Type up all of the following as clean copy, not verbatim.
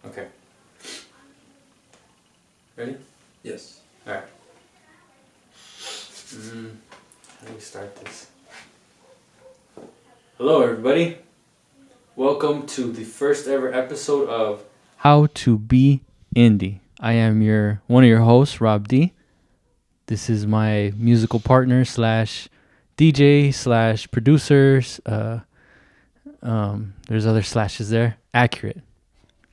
Okay. Ready? Yes. Alright. How do we start this? Hello, everybody. Welcome to the first ever episode of How to Be Indie. I am one of your hosts, Rob D. This is my musical partner slash DJ slash producers. There's other slashes there. Ackurett.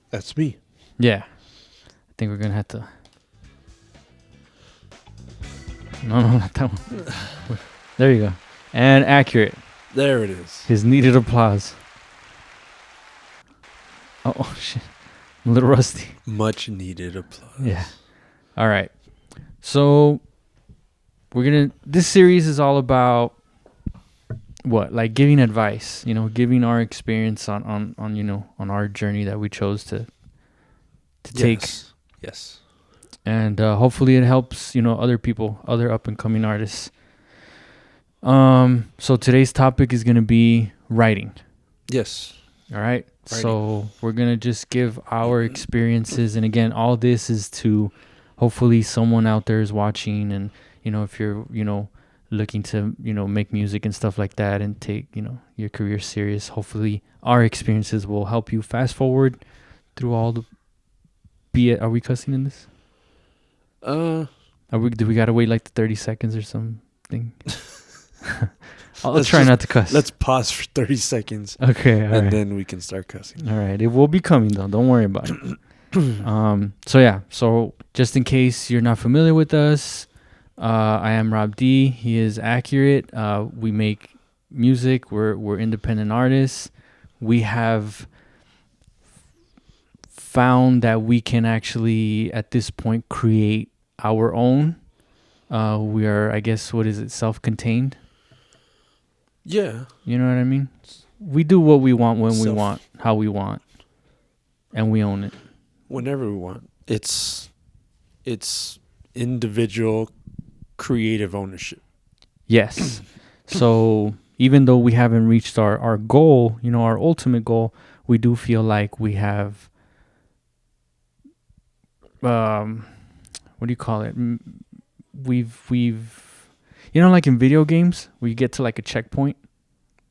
That's me. Yeah. I think we're gonna have to. No, not that one. There you go. And Ackurett. There it is. His needed applause. Oh shit. I'm a little rusty. Much needed applause. Yeah. All right. So this series is all about what? Like giving advice, giving our experience on our journey that we chose to take. Yes. And hopefully it helps, other people, other up and coming artists. So today's topic is going to be writing. Yes. All right. Writing. So we're going to just give our experiences. And again, all this is to hopefully someone out there is watching. And, if you're, looking to, make music and stuff like that and take, your career serious, hopefully our experiences will help you fast forward through all the Are we cussing in this? Do we gotta wait like the 30 seconds or something? I'll try not to cuss. Let's pause for 30 seconds. Okay, all right. Then we can start cussing. All right, it will be coming though. Don't worry about it. So just in case you're not familiar with us, I am Rob D. He is Ackurett. We make music. We're independent artists. We have found that we can actually at this point create our own. We are, I guess, self-contained? Yeah. You know what I mean? We do what we want when we want, how we want, and we own it. Whenever we want. It's individual creative ownership. Yes. So even though we haven't reached our goal, our ultimate goal, we do feel like we have what do you call it? We've like in video games where you get to like a checkpoint.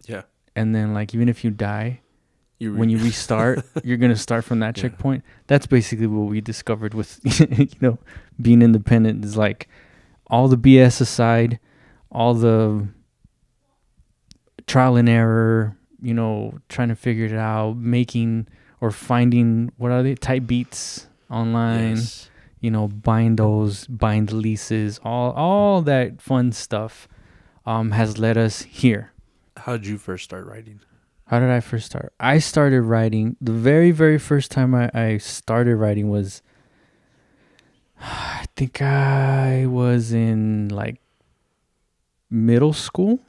Yeah. And then like even if you die, when you restart, you're gonna start from that checkpoint. That's basically what we discovered with being independent. Is like all the BS aside, all the trial and error, trying to figure it out, making or finding type beats online. Yes. Bind the leases, all that fun stuff has led us here. How did you first start writing? How did I first start? I started writing, the very, very first time I started writing was, I think I was in like middle school.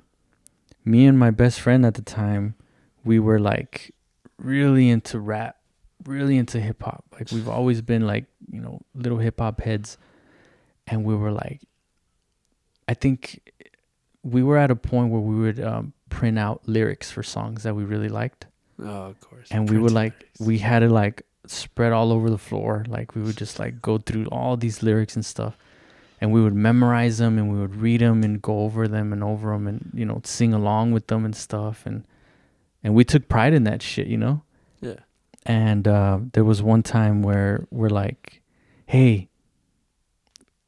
Me and my best friend at the time, we were like really into rap, really into hip hop. Like we've always been like, little hip hop heads. And we were like, I think we were at a point where we would print out lyrics for songs that we really liked. Oh, of course. And we would we had it like spread all over the floor. Like we would just like go through all these lyrics and stuff. And we would memorize them and we would read them and go over them and sing along with them and stuff. And we took pride in that shit, Yeah. And there was one time where we're like, hey,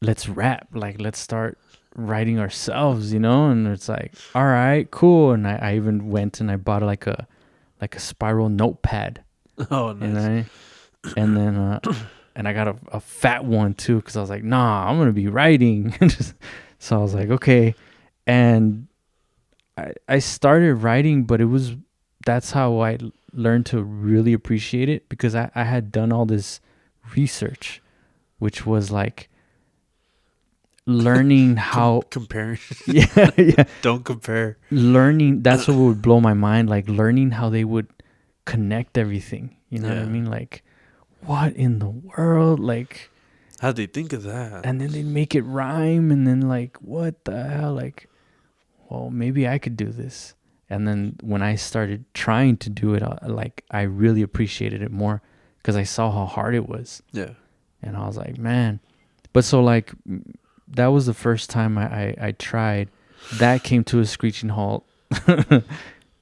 let's rap. Like, let's start writing ourselves, And it's like, all right, cool. And I even went and I bought like a spiral notepad. Oh, nice. And then and I got a fat one too because I was like, nah, I'm gonna be writing. So I was like, okay. And I started writing, but that's how I learned to really appreciate it because I had done all this research, which was like learning how comparing. yeah. Don't compare. Learning, that's what would blow my mind, like learning how they would connect everything. You know what I mean? Like, what in the world? Like, how'd they think of that? And then they'd make it rhyme, and then like, what the hell? Like, well, maybe I could do this. And then when I started trying to do it, like, I really appreciated it more because I saw how hard it was. Yeah. And I was like, man. But so like that was the first time I tried. That came to a screeching halt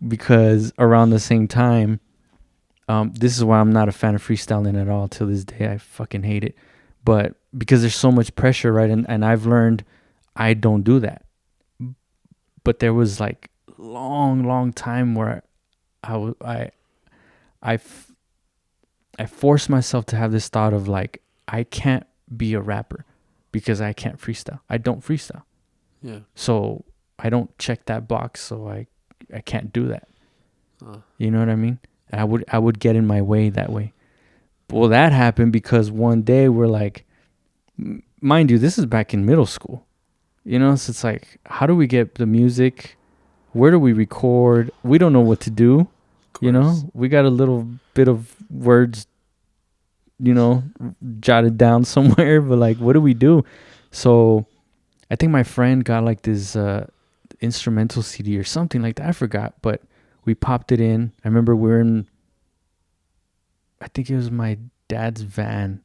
because around the same time, this is why I'm not a fan of freestyling at all till this day. I fucking hate it. But because there's so much pressure, right? And I've learned I don't do that. But there was like long time where I forced myself to have this thought of like, I can't be a rapper because I can't freestyle. I don't freestyle. Yeah. So I don't check that box. So I can't do that. You know what I mean? And I would get in my way that way. Well, that happened because one day we're like, mind you, this is back in middle school. You know, so it's like, how do we get the music? Where do we record? We don't know what to do. You know, we got a little bit of words, you know, jotted down somewhere, but like, what do we do? So I think my friend got like this instrumental CD or something like that. I forgot, but we popped it in. I remember we're in, I think it was my dad's van,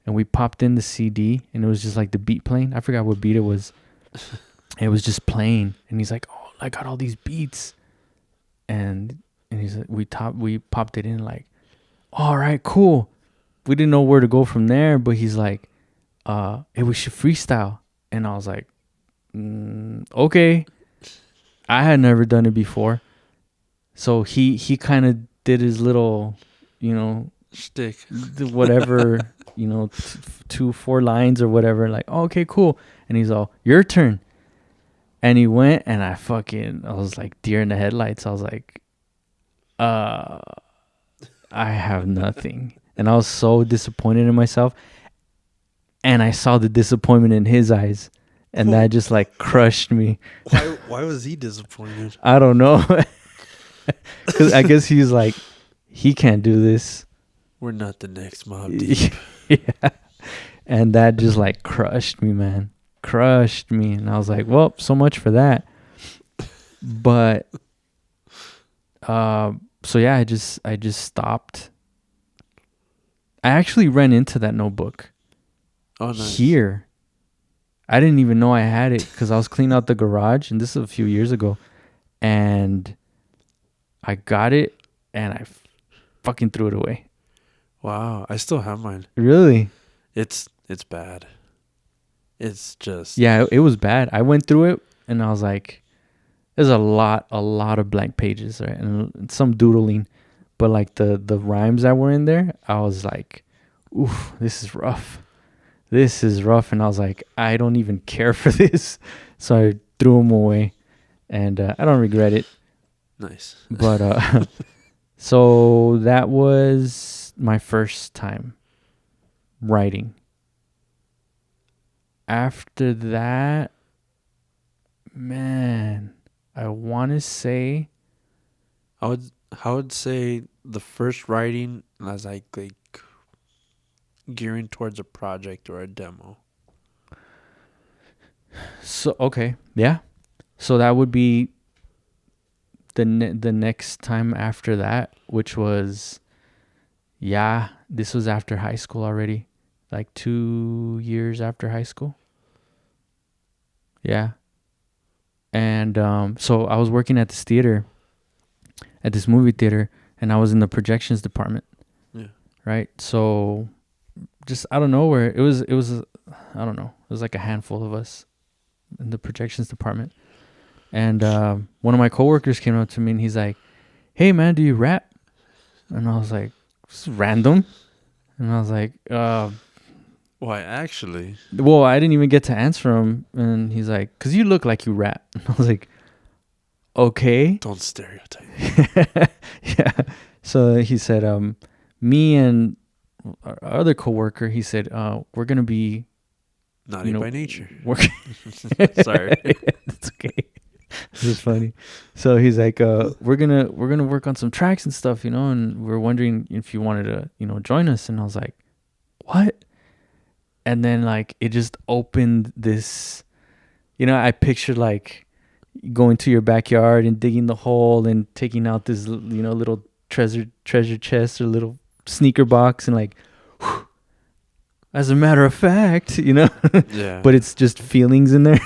and we popped in the CD, and it was just like the beat playing. I forgot what beat it was. It was just playing, and he's like, "Oh, I got all these beats," and he's like, we popped it in, like, all right, cool. We didn't know where to go from there, but he's like, "Hey, we should freestyle," and I was like, "Okay." I had never done it before, so he kind of did his little, you know, shtick, whatever, you know, 2-4 lines or whatever. Like, oh, okay, cool. And he's all, your turn. And he went, and I was like deer in the headlights. I was like, I have nothing. And I was so disappointed in myself. And I saw the disappointment in his eyes. And that just like crushed me. Why was he disappointed? I don't know. Because I guess he's like, he can't do this. We're not the next Mob Deep. Yeah. And that just like crushed me, man. Crushed me. And I was like, well, so much for that. But so yeah, I just stopped. I actually ran into that notebook. Oh, nice. Here. I didn't even know I had it because I was cleaning out the garage, and this is a few years ago. And I got it, and I fucking threw it away. Wow, I still have mine. Really? It's bad. It's just... Yeah, it was bad. I went through it, and I was like, there's a lot of blank pages, right? And some doodling. But like the rhymes that were in there, I was like, oof, this is rough. This is rough. And I was like, I don't even care for this. So I threw them away. And I don't regret it. Nice. But so that was my first time writing. After that, man, I want to say, I would say the first writing as like gearing towards a project or a demo. So okay, yeah. So that would be the next time after that, which was, yeah, this was after high school already, like 2 years after high school. Yeah. And so I was working at this theater, at this movie theater, and I was in the projections department. Yeah. Right. So just out of nowhere, it was I don't know, it was like a handful of us in the projections department. And one of my coworkers came up to me, and he's like, "Hey man, do you rap?" And I was like, "This is random." And I was like, why actually? Well, I didn't even get to answer him. And he's like, "'Cause you look like you rap." And I was like, "Okay." Don't stereotype. Yeah. So he said, me and our other coworker, he said, we're going to be naughty by nature. Sorry. It's okay. This is funny. So he's like, we're gonna work on some tracks and stuff, and we're wondering if you wanted to, join us. And I was like, what? And then like it just opened this, I pictured like going to your backyard and digging the hole and taking out this, little treasure chest or little sneaker box and like, as a matter of fact, Yeah. but it's just feelings in there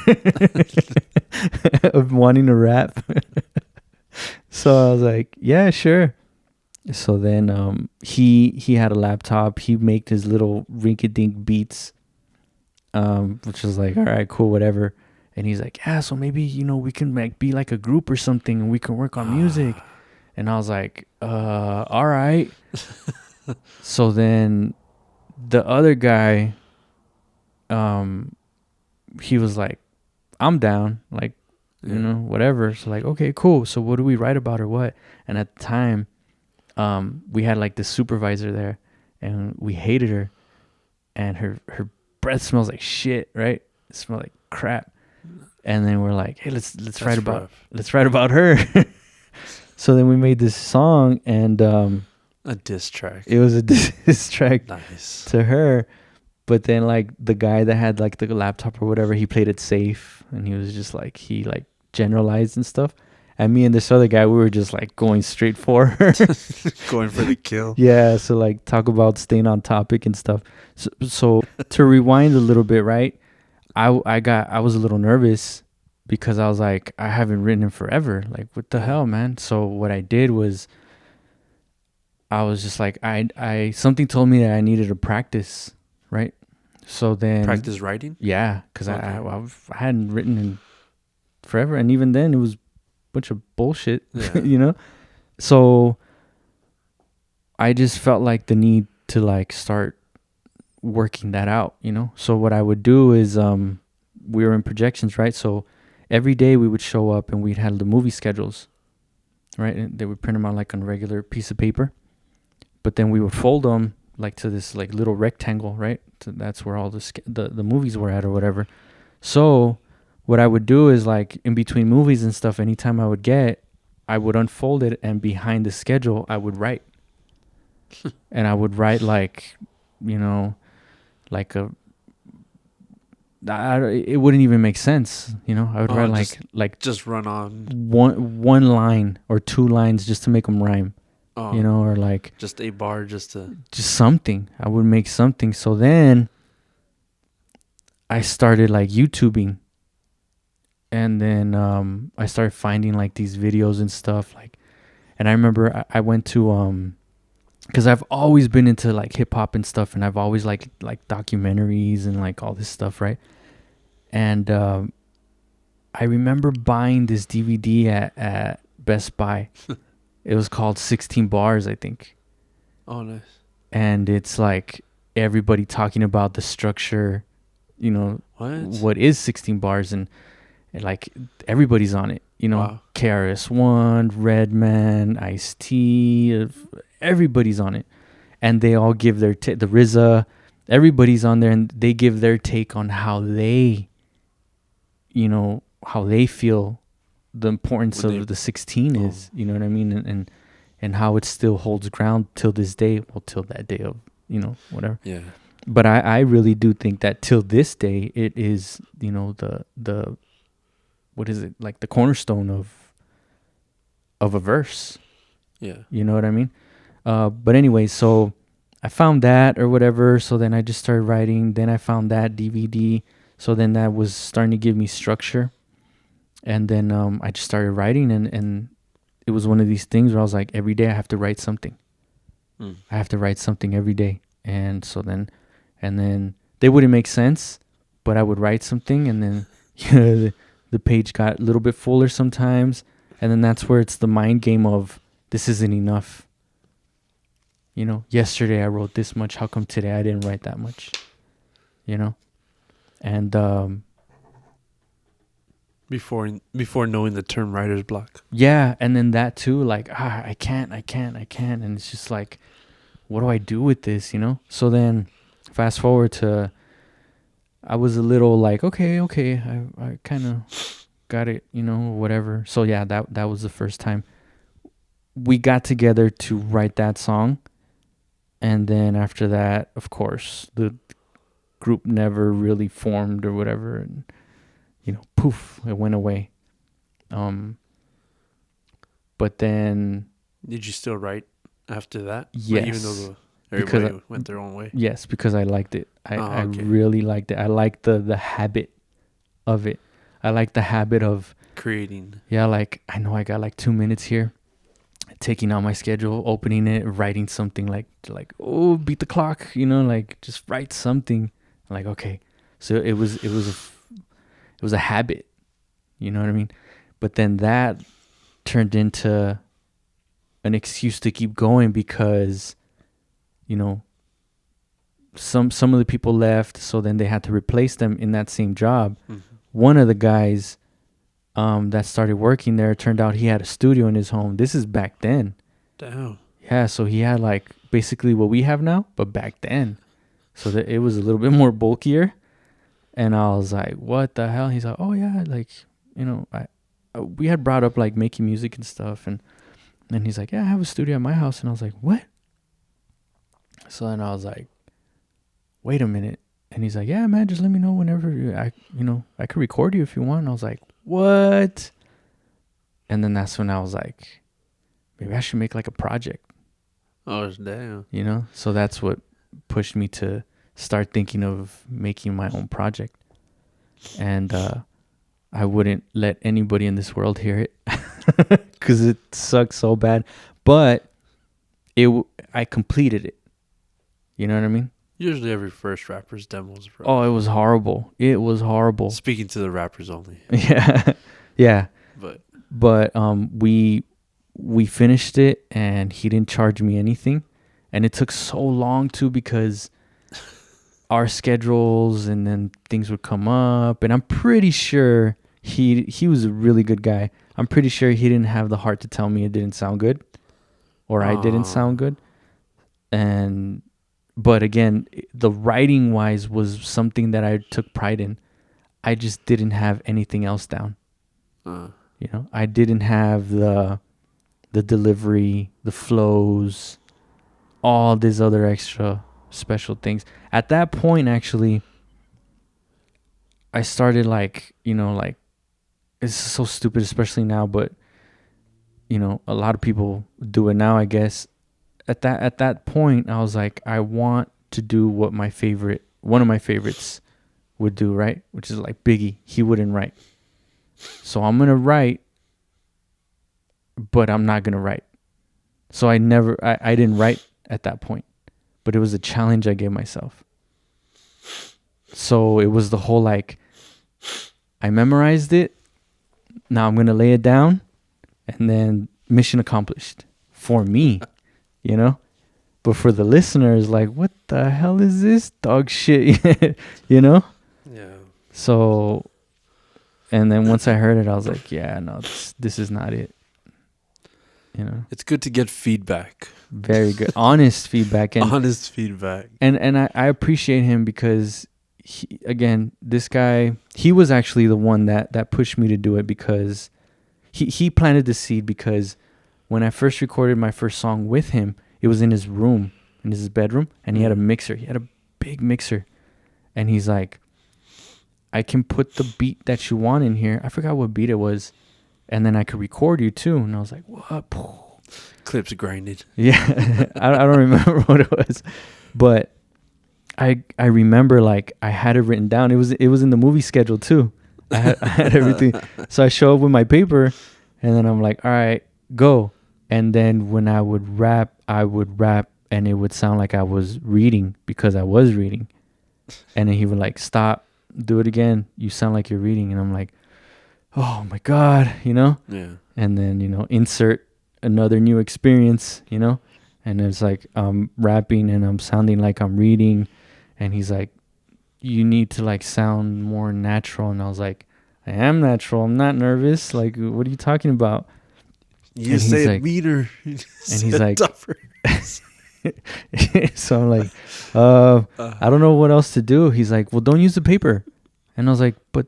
of wanting to rap. So I was like, yeah, sure. So then he had a laptop. He made his little rinky-dink beats, which was like, all right, cool, whatever. And he's like, yeah, so maybe we can like be like a group or something, and we can work on music. And I was like, all right. So then the other guy, he was like, I'm down, like, whatever. So like, okay, cool. So what do we write about or what? And at the time, we had like this supervisor there, and we hated her, and her breath smells like shit, right? It smelled like crap. And then we're like, hey, let's write about her. So then we made this song, and a diss track. it was a diss track Nice. to her. But then like the guy that had like the laptop or whatever, he played it safe, and he was just like, he like generalized and stuff. And me and this other guy, we were just like going straight for her. Going for the kill. Yeah, so like talk about staying on topic and stuff. So to rewind a little bit, right? I was a little nervous because I was like, I haven't written in forever. Like, what the hell, man? So what I did was, I was just like, I something told me that I needed to practice, right? So then Practice writing? Yeah, because I hadn't written in forever, and even then it was a bunch of bullshit, So I just felt like the need to like start working that out, So what I would do is, we were in projections, right? So every day we would show up and we'd have the movie schedules, right? And they would print them out like on a regular piece of paper, but then we would fold them like to this like little rectangle, right? So that's where all the movies were at or whatever. So what I would do is like in between movies and stuff, anytime I would unfold it, and behind the schedule I would write. And I would write like, like it wouldn't even make sense, I would write like just run on one line or two lines just to make them rhyme, or like just a bar, just something. I would make something. So then I started like YouTubing, and then I started finding like these videos and stuff, like, and I remember I went to because I've always been into like hip hop and stuff, and I've always like documentaries and like all this stuff, right? And I remember buying this DVD at Best Buy. It was called 16 Bars, I think. Oh, nice. And it's like everybody talking about the structure, what is 16 Bars, and like everybody's on it, Wow. KRS-One, Redman, Ice-T, everybody's on it, and they all give their the RZA, everybody's on there, and they give their take on how they, how they feel the importance of the 16 is, you know what I mean, and how it still holds ground till this day, well, till that day of, whatever. Yeah. But I really do think that till this day it is, the what is it, like the cornerstone of a verse. Yeah. You know what I mean? But anyway, so I found that or whatever. So then I just started writing. Then I found that DVD. So then that was starting to give me structure. And then I just started writing, and it was one of these things where I was like, every day I have to write something. I have to write something every day. And so then, they wouldn't make sense, but I would write something, and then the page got a little bit fuller sometimes. And then that's where it's the mind game of, this isn't enough. Yesterday I wrote this much. How come today I didn't write that much? And before knowing the term writer's block. Yeah, and then that too, like, I can't, and it's just like, what do I do with this? So then, fast forward to, I was a little like, okay, I kind of got it, whatever. So yeah, that was the first time we got together to write that song. And then after that, of course, the group never really formed or whatever, and poof, it went away. But then, did you still write after that? Yes. Like, even though Everybody went their own way. Yes, because I liked it. I Okay. really liked it. I liked the habit of it. I like the habit of Creating. yeah, like I know I got like 2 minutes here, taking out my schedule, opening it, writing something like oh, beat the clock, like just write something. Like okay, so it was a habit, you know what I mean? But then that turned into an excuse to keep going because some of the people left, so then they had to replace them in that same job. Mm-hmm. One of the guys that started working there, turned out he had a studio in his home. This is back then. Damn. Yeah, so he had like basically what we have now, but back then. So that it was a little bit more bulkier. And I was like, what the hell? He's like, oh yeah, like, we had brought up like making music and stuff. And he's like, yeah, I have a studio at my house. And I was like, what? So then I was like, wait a minute. And he's like, yeah, man, just let me know whenever I could record you if you want. And I was like, what? And then that's when I was like, maybe I should make like a project. Oh, damn. So that's what pushed me to start thinking of making my own project. And I wouldn't let anybody in this world hear it because it sucks so bad. But I completed it. You know what I mean? Usually every first rapper's demos, bro. Oh, it was horrible. It was horrible. Speaking to the rappers only. Yeah. Yeah. But we finished it and he didn't charge me anything. And it took so long too because our schedules and then things would come up. And I'm pretty sure he was a really good guy. I'm pretty sure he didn't have the heart to tell me it didn't sound good or I didn't sound good. But again, the writing wise was something that I took pride in. I just didn't have anything else down. I didn't have the delivery, the flows, all these other extra special things. At that point, actually, I started like it's so stupid, especially now, but a lot of people do it now, I guess. At that point, I was like, I want to do what one of my favorites would do, right? Which is like Biggie. He wouldn't write. So I'm going to write, but I'm not going to write. So I didn't write at that point, but it was a challenge I gave myself. So it was the whole like, I memorized it. Now I'm going to lay it down and then mission accomplished for me. But for the listeners, like, what the hell is this dog shit? Yeah. So, and then once I heard it, I was like, yeah, no, this is not it. It's good to get feedback. Very good, honest feedback, and honest feedback. And I appreciate him because this guy, he was actually the one that pushed me to do it because he planted the seed because. When I first recorded my first song with him, it was in his room, in his bedroom, and he had a mixer. He had a big mixer. And he's like, I can put the beat that you want in here. I forgot what beat it was. And then I could record you too. And I was like, what? Clips grinded. Yeah. I don't remember what it was. But I remember like I had it written down. It was in the movie schedule too. I had everything. So I show up with my paper and then I'm like, all right, go. And then when I would rap and it would sound like I was reading because I was reading. And then he would like, stop, do it again. You sound like you're reading. And I'm like, oh my God, Yeah. And then, insert another new experience, And it's like I'm rapping and I'm sounding like I'm reading. And he's like, you need to like sound more natural. And I was like, I am natural. I'm not nervous. Like, what are you talking about? You say it meaner. And he's like, tougher. So I'm like, I don't know what else to do. He's like, well, don't use the paper. And I was like, but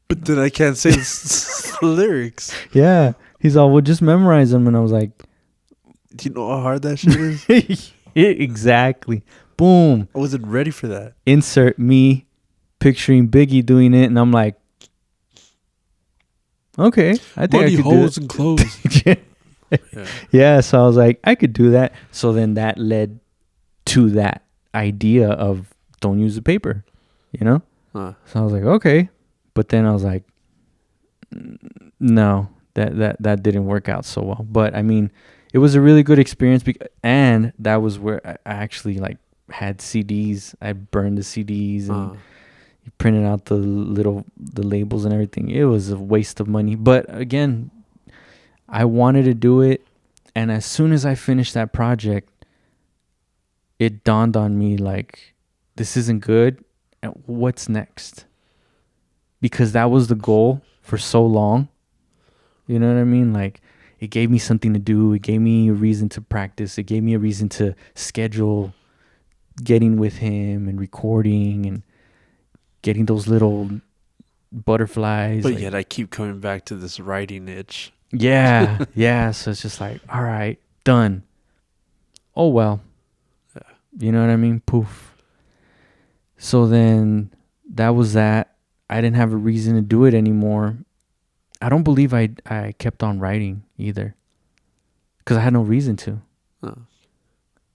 then I can't say the lyrics. Yeah. He's all, well, just memorize them. And I was like, do you know how hard that shit is? Exactly. Boom. I wasn't ready for that. Insert me picturing Biggie doing it. And I'm like, okay, I think Money, I could holes, do it. And clothes. Yeah. So I was like, I could do that. So then that led to that idea of don't use the paper, you know? So I was like, okay. But then I was like, no, that didn't work out so well. But I mean, it was a really good experience, and that was where I actually like had CDs. I burned the CDs and printed out the labels and everything. It was a waste of money. But again, I wanted to do it, and as soon as I finished that project, it dawned on me like, this isn't good. And what's next? Because that was the goal for so long. You know what I mean? Like, it gave me something to do. It gave me a reason to practice. It gave me a reason to schedule getting with him and recording and getting those little butterflies. But yet I keep coming back to this writing itch. Yeah, yeah. So it's just like, all right, done. Oh, well. Yeah. You know what I mean? Poof. So then that was that. I didn't have a reason to do it anymore. I don't believe I kept on writing either, because I had no reason to.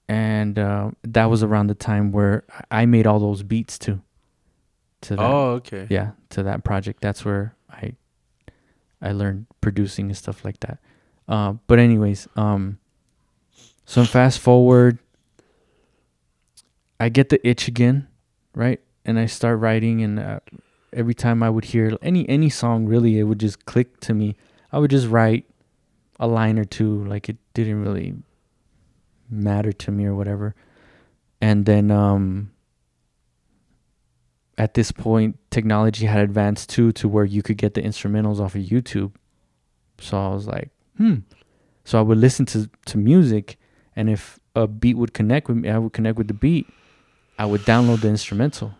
And that was around the time where I made all those beats too. To that, okay. Yeah, to that project. That's where I learned producing and stuff like that. But anyways, so fast forward, I get the itch again, right? And I start writing, and every time I would hear any song, really, it would just click to me. I would just write a line or two, like it didn't really matter to me or whatever. And then at this point, technology had advanced too, to where you could get the instrumentals off of YouTube. So I was like, So I would listen to music, and if a beat would connect with me, I would connect with the beat. I would download the instrumental.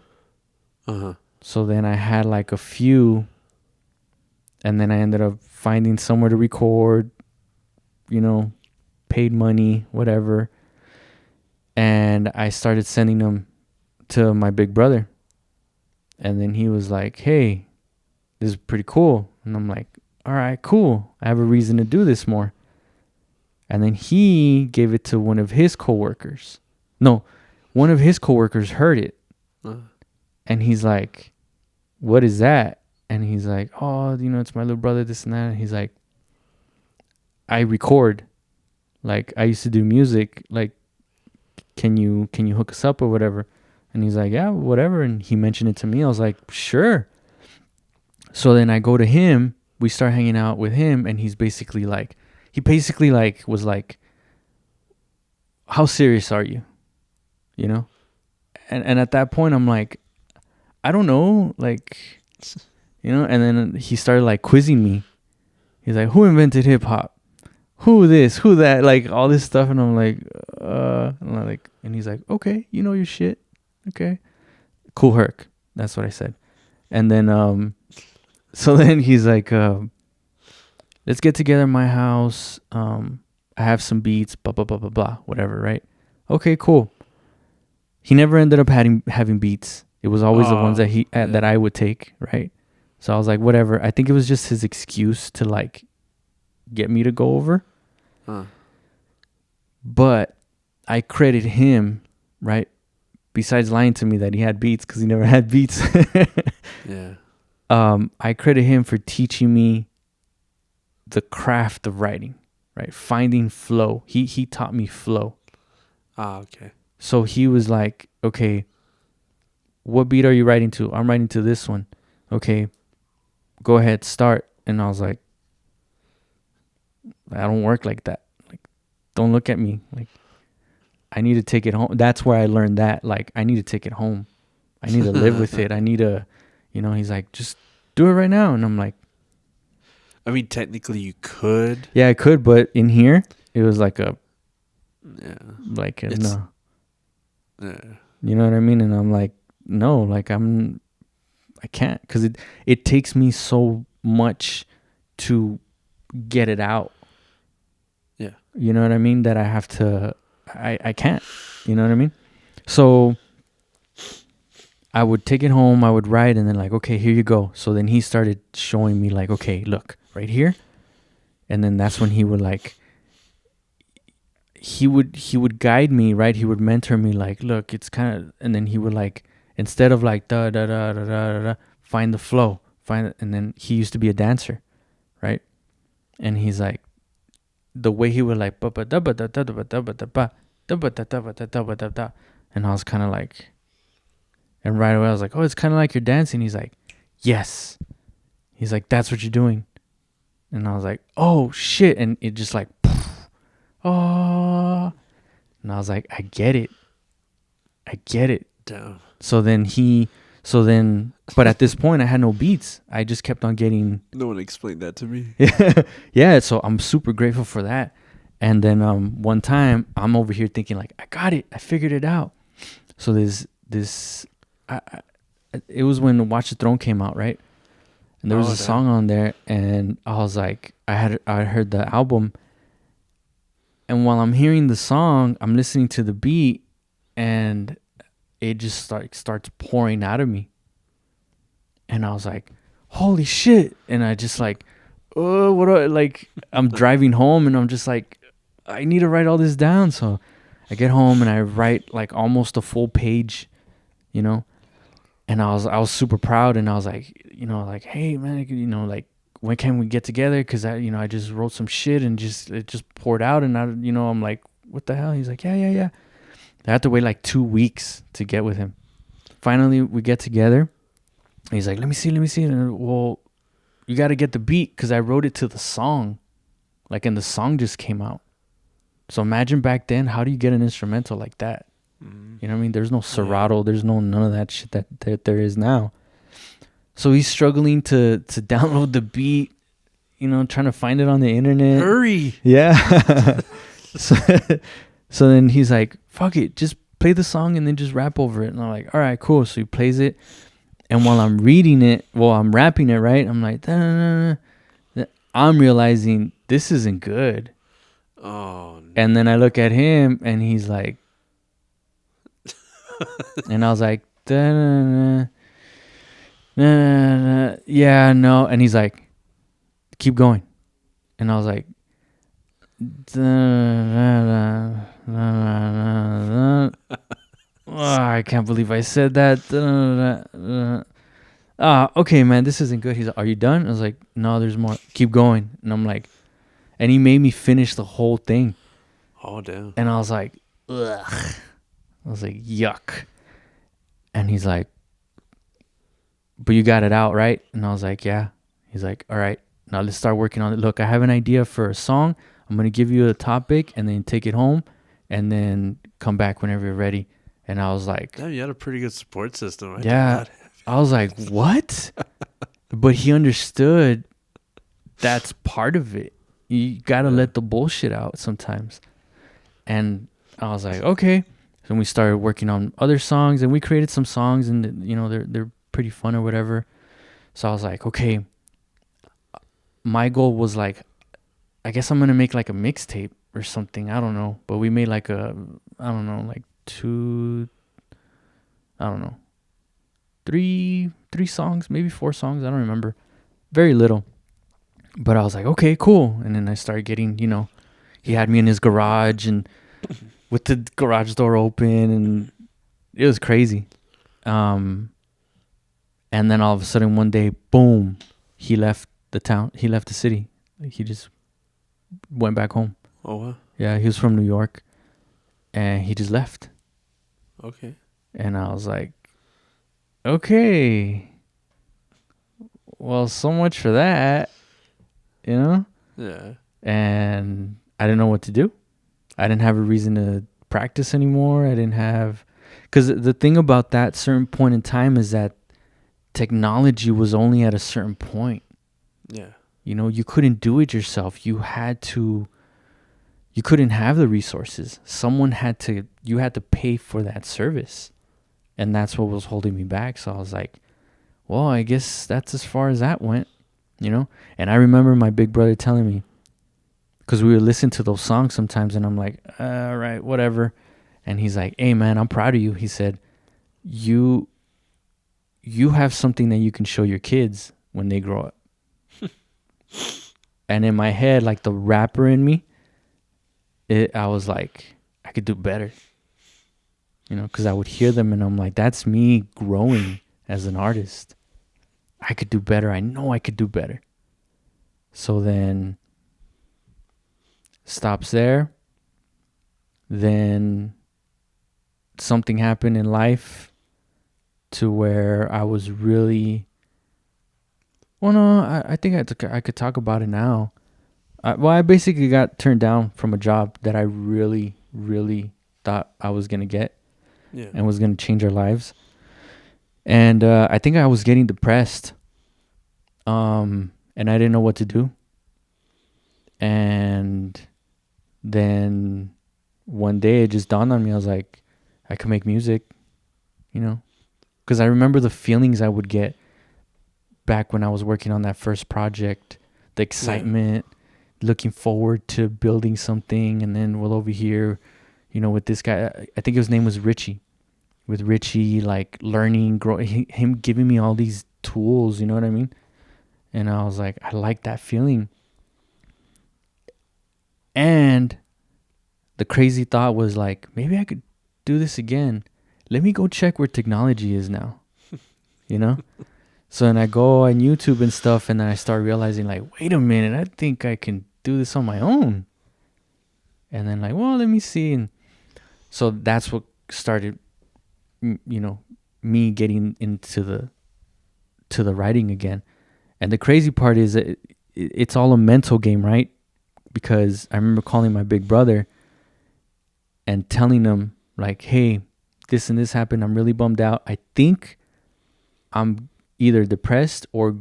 So then I had like a few, and then I ended up finding somewhere to record, paid money, whatever. And I started sending them to my big brother. And then he was like, hey, this is pretty cool. And I'm like, all right, cool. I have a reason to do this more. And then he gave it to one of his coworkers. No, one of his coworkers heard it. And he's like, what is that? And he's like, oh, it's my little brother, this and that. And he's like, I record. Like, I used to do music. Like, can you hook us up or whatever? And he's like, yeah, whatever. And he mentioned it to me. I was like, sure. So then I go to him. We start hanging out with him. And he basically was like, how serious are you? And at that point, I'm like, I don't know. Like, and then he started like quizzing me. He's like, who invented hip hop? Who this? Who that? Like all this stuff. And I'm like, and he's like, okay, you know your shit. Okay. Cool Herc. That's what I said. And then, so then he's like, let's get together in my house. I have some beats, blah, blah, blah, blah, blah, whatever, right? Okay, cool. He never ended up having beats. It was always the ones that that I would take, right? So I was like, whatever. I think it was just his excuse to like get me to go over. But I credit him, right? Besides lying to me that he had beats, because he never had beats. Yeah. I credit him for teaching me the craft of writing, right? Finding flow. He taught me flow. Okay. So he was like, okay, what beat are you writing to? I'm writing to this one. Okay, go ahead, start. And I was like, I don't work like that. Like, don't look at me. Like, I need to take it home. That's where I learned that. Like, I need to take it home. I need to live with it. I need to, he's like, just do it right now. And I'm like, I mean, technically you could. yeah, I could. But in here, it was like no. You know what I mean? And I'm like, no, like I can't, because it takes me so much to get it out. Yeah. You know what I mean? That I have to, I can't. You know what I mean? So I would take it home, I would write, and then like, okay, here you go. So then he started showing me like, okay, look, right here. And then that's when he would like, he would guide me, right? He would mentor me, like, look, it's kind of, and then he would like, instead of like da da da da da da, find the flow, find it, and then he used to be a dancer, right? And he's like, the way he would like ba ba da ba da da da ba da ba da ba da ba da da ba da da ba da da, and I was kind of like, and right away I was like, oh, it's kind of like you're dancing. He's like, yes. He's like, that's what you're doing. And I was like, oh shit, and it just like, oh, and I was like, I get it. Damn. But at this point, I had no beats. I just kept on getting. No one explained that to me. Yeah. So I'm super grateful for that. And then one time, I'm over here thinking like, I got it. I figured it out. So it was when Watch the Throne came out, right? And there was a song on there, and I was like, I heard the album, and while I'm hearing the song, I'm listening to the beat, and it just starts pouring out of me. And I was like, holy shit. And I just like, oh, I'm driving home, and I'm just like, I need to write all this down. So I get home and I write like almost a full page, you know, and I was super proud. And I was like, like, hey man, like, when can we get together? Cause I just wrote some shit and it just poured out. And I'm like, what the hell? He's like, yeah. I had to wait like 2 weeks to get with him. Finally, we get together. He's like, let me see. And, well, you got to get the beat because I wrote it to the song. Like, and the song just came out. So imagine back then, how do you get an instrumental like that? Mm. You know what I mean? There's no Serato. There's none of that shit that there is now. So he's struggling to download the beat, trying to find it on the internet. Hurry. Yeah. So then he's like, fuck it, just play the song and then just rap over it. And I'm like, all right, cool. So he plays it. And while I'm I'm rapping it, right? I'm like, I'm realizing this isn't good. Oh. No. And then I look at him and he's like, and I was like, yeah, no. And he's like, keep going. And I was like, I can't believe I said that. Okay, man, this isn't good. He's like, are you done? I was like, no, there's more. Keep going. And I'm like, and he made me finish the whole thing. Oh, damn. And I was like, ugh. I was like, yuck. And he's like, but you got it out, right? And I was like, yeah. He's like, all right, now let's start working on it. Look, I have an idea for a song. I'm going to give you a topic and then take it home and then come back whenever you're ready. And I was like, damn, you had a pretty good support system. I was like, what? But he understood that's part of it. You got to let the bullshit out sometimes. And I was like, okay. So we started working on other songs and we created some songs and, they're pretty fun or whatever. So I was like, okay. My goal was like, I guess I'm going to make like a mixtape or something. I don't know. But we made like three songs, maybe 4 songs. I don't remember. Very little. But I was like, okay, cool. And then I started getting, he had me in his garage and with the garage door open and it was crazy. And then all of a sudden one day, boom, he left the town. He left the city. He just went back home. Oh, wow. Yeah, he was from New York and he just left. Okay. And I was like, okay, well, so much for that, Yeah. And I didn't know what to do. I didn't have a reason to practice anymore. I didn't have, because the thing about that certain point in time is that technology was only at a certain point. Yeah. You couldn't do it yourself. You couldn't have the resources. You had to pay for that service. And that's what was holding me back. So I was like, well, I guess that's as far as that went, And I remember my big brother telling me, because we would listen to those songs sometimes, and I'm like, all right, whatever. And he's like, hey, man, I'm proud of you. He said, you have something that you can show your kids when they grow up. And in my head, like the rapper in me I was like, I could do better, because I would hear them and I'm like, that's me growing as an artist. I could do better. I know I could do better. So then stops there. Then something happened in life to where I was really, well, no, I think I could talk about it now. I basically got turned down from a job that I really, really thought I was going to get Yeah. and was going to change our lives. And I think I was getting depressed. And I didn't know what to do. And then one day it just dawned on me. I was like, I could make music, because I remember the feelings I would get back when I was working on that first project, the excitement, looking forward to building something. And then over here, with this guy, I think his name was Richie, with Richie, like learning, him giving me all these tools, you know what I mean? And I was like, I like that feeling. And the crazy thought was like, maybe I could do this again. Let me go check where technology is now, So then I go on YouTube and stuff, and then I start realizing, like, wait a minute, I think I can do this on my own. And then, like, well, let me see. And so that's what started, me getting into the writing again. And the crazy part is that it's all a mental game, right? Because I remember calling my big brother and telling him, like, hey, this and this happened. I'm really bummed out. I think I'm either depressed or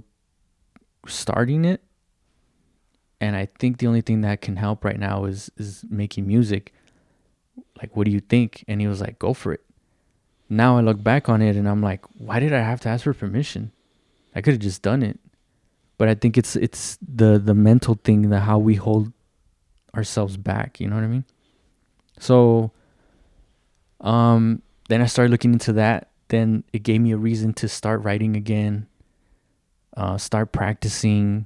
starting it. And I think the only thing that can help right now is making music. Like, what do you think? And he was like, go for it. Now I look back on it and I'm like, why did I have to ask for permission? I could have just done it. But I think it's the mental thing, that how we hold ourselves back. You know what I mean? So then I started looking into that. Then it gave me a reason to start writing again, start practicing.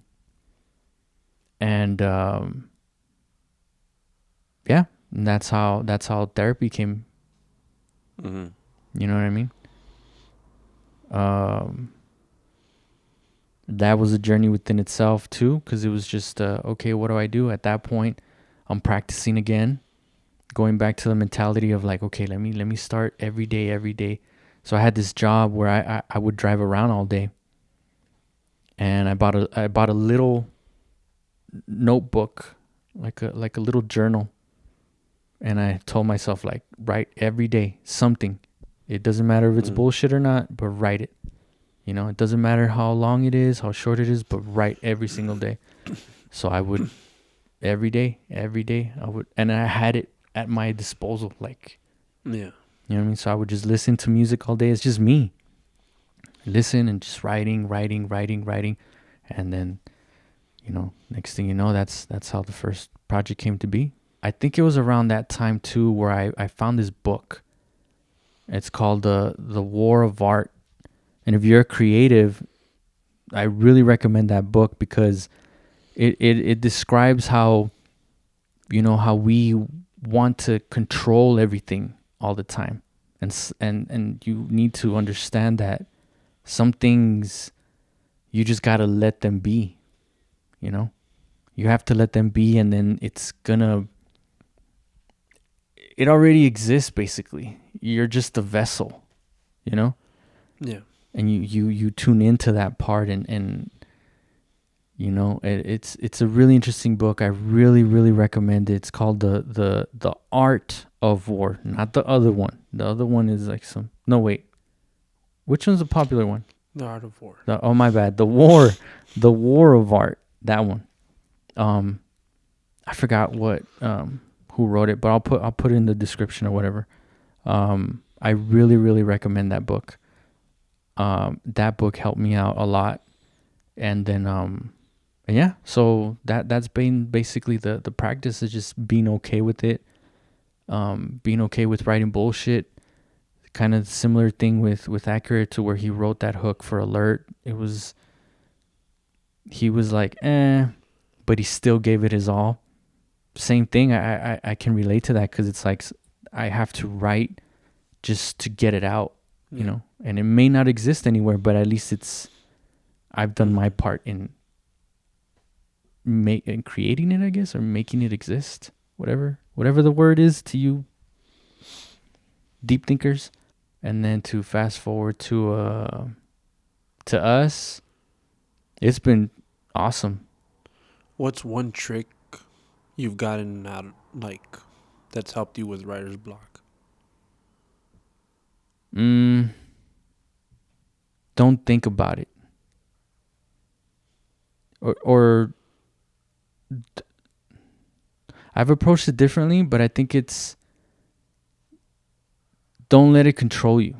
And yeah, and that's how therapy came. Mm-hmm. You know what I mean? That was a journey within itself too, because it was just okay, what do I do at that point? I'm practicing again, going back to the mentality of like, okay, let me start every day. So I had this job where I would drive around all day, and I bought a little notebook, like a little journal, and I told myself, like, write every day something. It doesn't matter if it's bullshit or not, but write it. It doesn't matter how long it is, how short it is, but write every single day. So I would every day I would, and I had it at my disposal, like, Yeah. you know what I mean? So I would just listen to music all day. It's just me. Listen and just writing. And then, next thing you know, that's how the first project came to be. I think it was around that time too where I found this book. It's called The War of Art. And if you're a creative, I really recommend that book, because it describes how, how we want to control everything all the time. And you need to understand that some things you just got to let them be, You have to let them be, and then it already exists basically. You're just a vessel, Yeah. And you tune into that part, and it's a really interesting book. I really, really recommend it. It's called the Art of War, not the other one. The other one is like which one's the popular one? The Art of War. Oh, my bad. The War of Art. That one. I forgot who wrote it, but I'll put it in the description or whatever. I really, really recommend that book. That book helped me out a lot. And then yeah, so that's been basically the practice, is just being okay with it. Being okay with writing bullshit. Kind of similar thing with Ackurett, to where he wrote that hook for Alert. He was like, but he still gave it his all. same thing. I can relate to that because it's like I have to write just to get it out, you Yeah. know, and it may not exist anywhere, but at least I've done my Mhm. part in in creating it, I guess, or making it exist. Whatever the word is to you, deep thinkers. And then to fast forward to us, it's been awesome. What's one trick you've gotten out like that's helped you with writer's block? Mm, don't think about it, or I've approached it differently, but I think it's don't let it control you.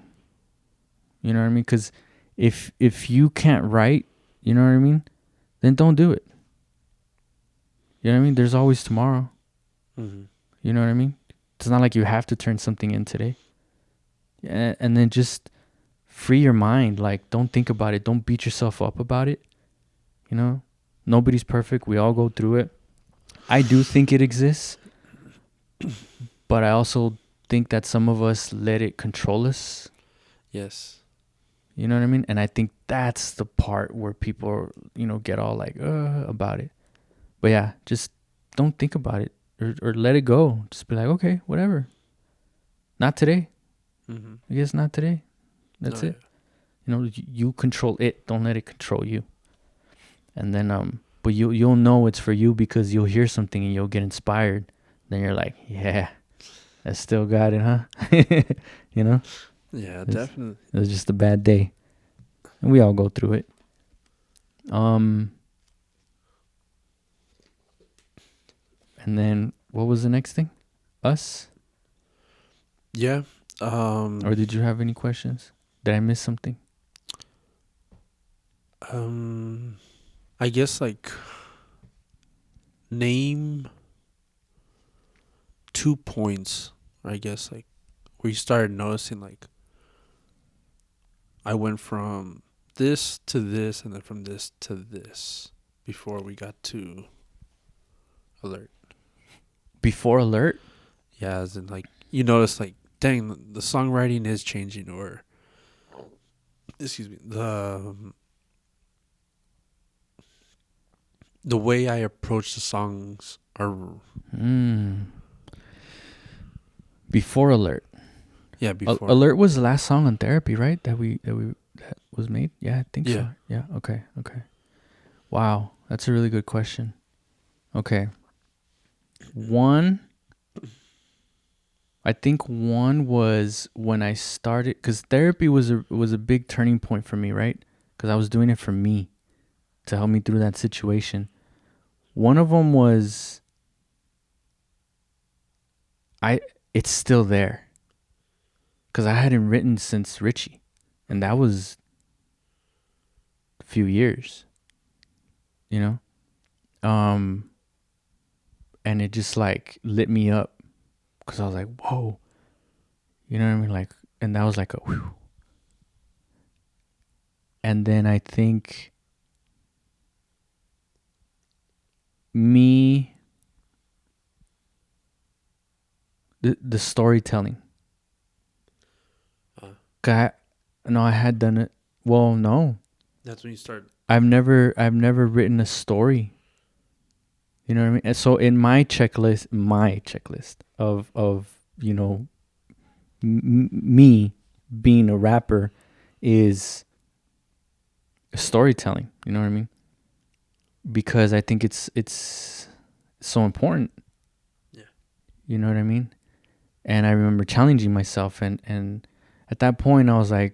You know what I mean? Because if you can't write, you know what I mean, then don't do it. You know what I mean? There's always tomorrow. Mm-hmm. You know what I mean? It's not like you have to turn something in today. And then just free your mind. Like, don't think about it. Don't beat yourself up about it. You know, nobody's perfect. We all go through it. I do think it exists, but I also think that some of us let it control us. Yes. You know what I mean? And I think that's the part where people, get all like, about it. But yeah, just don't think about it or let it go. Just be like, okay, whatever. Not today. Mm-hmm. I guess not today. Oh That's yeah. it. You control it. Don't let it control you. And then, but you'll know it's for you because you'll hear something and you'll get inspired. Then you're like, yeah, I still got it, huh? you know, Yeah, it's, definitely. it was just a bad day, and we all go through it. Um, and then what was the next thing? Us, Yeah. or did you have any questions? Did I miss something? Um I guess like name 2 points, I guess, like where you started noticing like I went from this to this and then from this to this before we got to alert. Before alert? Yeah, as in like you notice like dang the songwriting is changing or excuse me the way I approach the songs are Hmm. Before alert. yeah before Alert was the last song on therapy, right? That was made. Yeah, I think yeah so. Yeah. Okay. Okay. Wow, that's a really good question. Okay. One, I think one was when I started cuz therapy was a big turning point for me, right? Cuz I was doing it for me to help me through that situation. One of them was I it's still there cuz I hadn't written since Richie, and that was a few years, you know? Um and it just like lit me up cuz I was like, "Whoa." You know what I mean? Like, and that was like a whew. And then I think me the storytelling. uh, I, no, I had done it. Well, no, that's when you start I've never written a story. You know what I mean? And so in my checklist of me being a rapper is storytelling. You know what I mean? Because I think it's so important. yeah You know what I mean? And I remember challenging myself, and at that point I was like,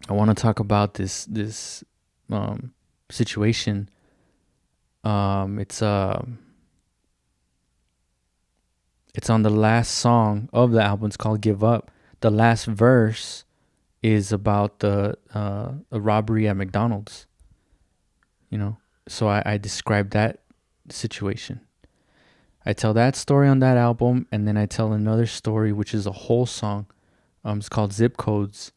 I want to talk about this um situation. It's on the last song of the album. It's called Give Up. The last verse is about the a robbery at McDonald's, you know. So I describe that situation. I tell that story on that album, and then I tell another story which is a whole song. It's called Zip Codes.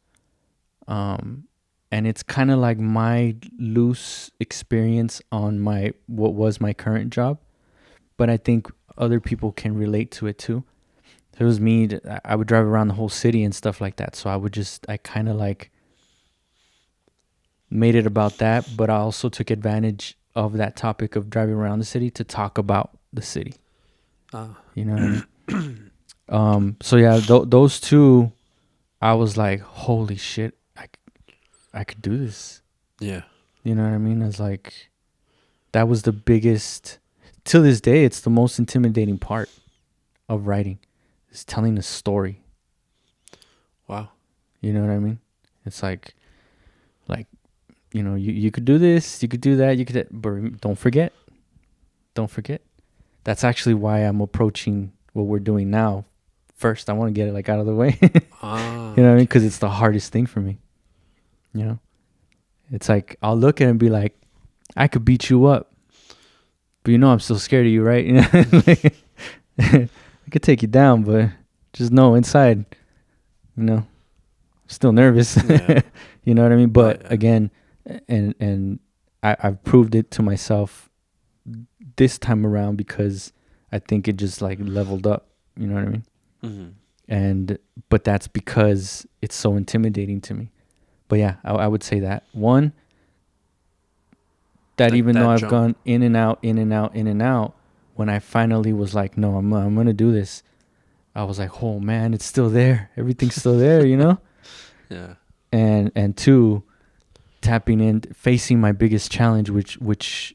Um and it's kind of like my loose experience on my what was my current job, but I think other people can relate to it too. If it was me, I would drive around the whole city and stuff like that. So I kind of like made it about that, but I also took advantage of that topic of driving around the city to talk about the city. You know what I mean? So yeah, those two, I was like, holy shit, I could do this. Yeah. You know what I mean? It's like, that was the biggest, till this day, it's the most intimidating part of writing, is telling a story. Wow. You know what I mean? It's like, you know, you could do this, you could do that, but don't forget. That's actually why I'm approaching what we're doing now. First, I want to get it like out of the way. You know what I mean? Because it's the hardest thing for me. You know, it's like I'll look at it and be like, I could beat you up, but you know I'm still scared of you, right? You know, like, I could take you down, but just know inside, you know, I'm still nervous. Yeah. You know what I mean? But yeah. again, and I've proved it to myself this time around because I think it just like leveled up. You know what I mean? Mm-hmm. But that's because it's so intimidating to me. But yeah, I would say that one, that like even though I've gone in and out, when I finally was like, no, I'm gonna do this, I was like, oh man, it's still there. Everything's still there, you know? Yeah. And two, tapping in, facing my biggest challenge, which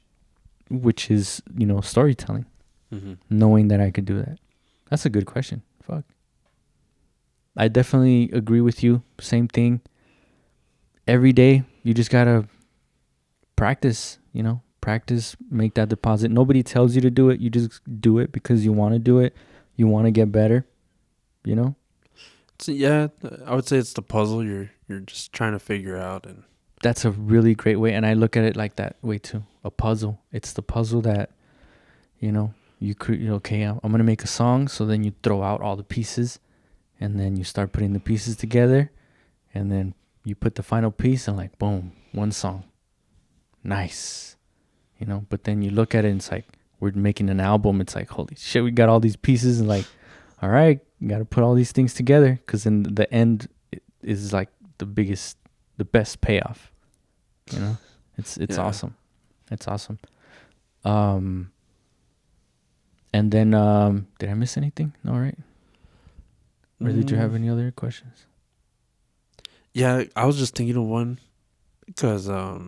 is, you know, storytelling. Mm-hmm. Knowing that I could do that. That's a good question. Fuck. I definitely agree with you. Same thing. Every day, you just gotta practice, you know, make that deposit. Nobody tells you to do it. You just do it because you want to do it. You want to get better, you know? So, yeah, I would say it's the puzzle you're just trying to figure out. And that's a really great way. And I look at it like that way too. A puzzle. It's the puzzle that, you know, you could, okay, I'm going to make a song. So then you throw out all the pieces and then you start putting the pieces together and then you put the final piece and like, boom, one song. Nice. You know, but then you look at it and it's like, we're making an album. It's like, holy shit, we got all these pieces and like, all right, you got to put all these things together because in the end is like the best payoff. You know, it's awesome. It's awesome. And then, did I miss anything? No, right? Or did you have any other questions? Yeah, I was just thinking of one because I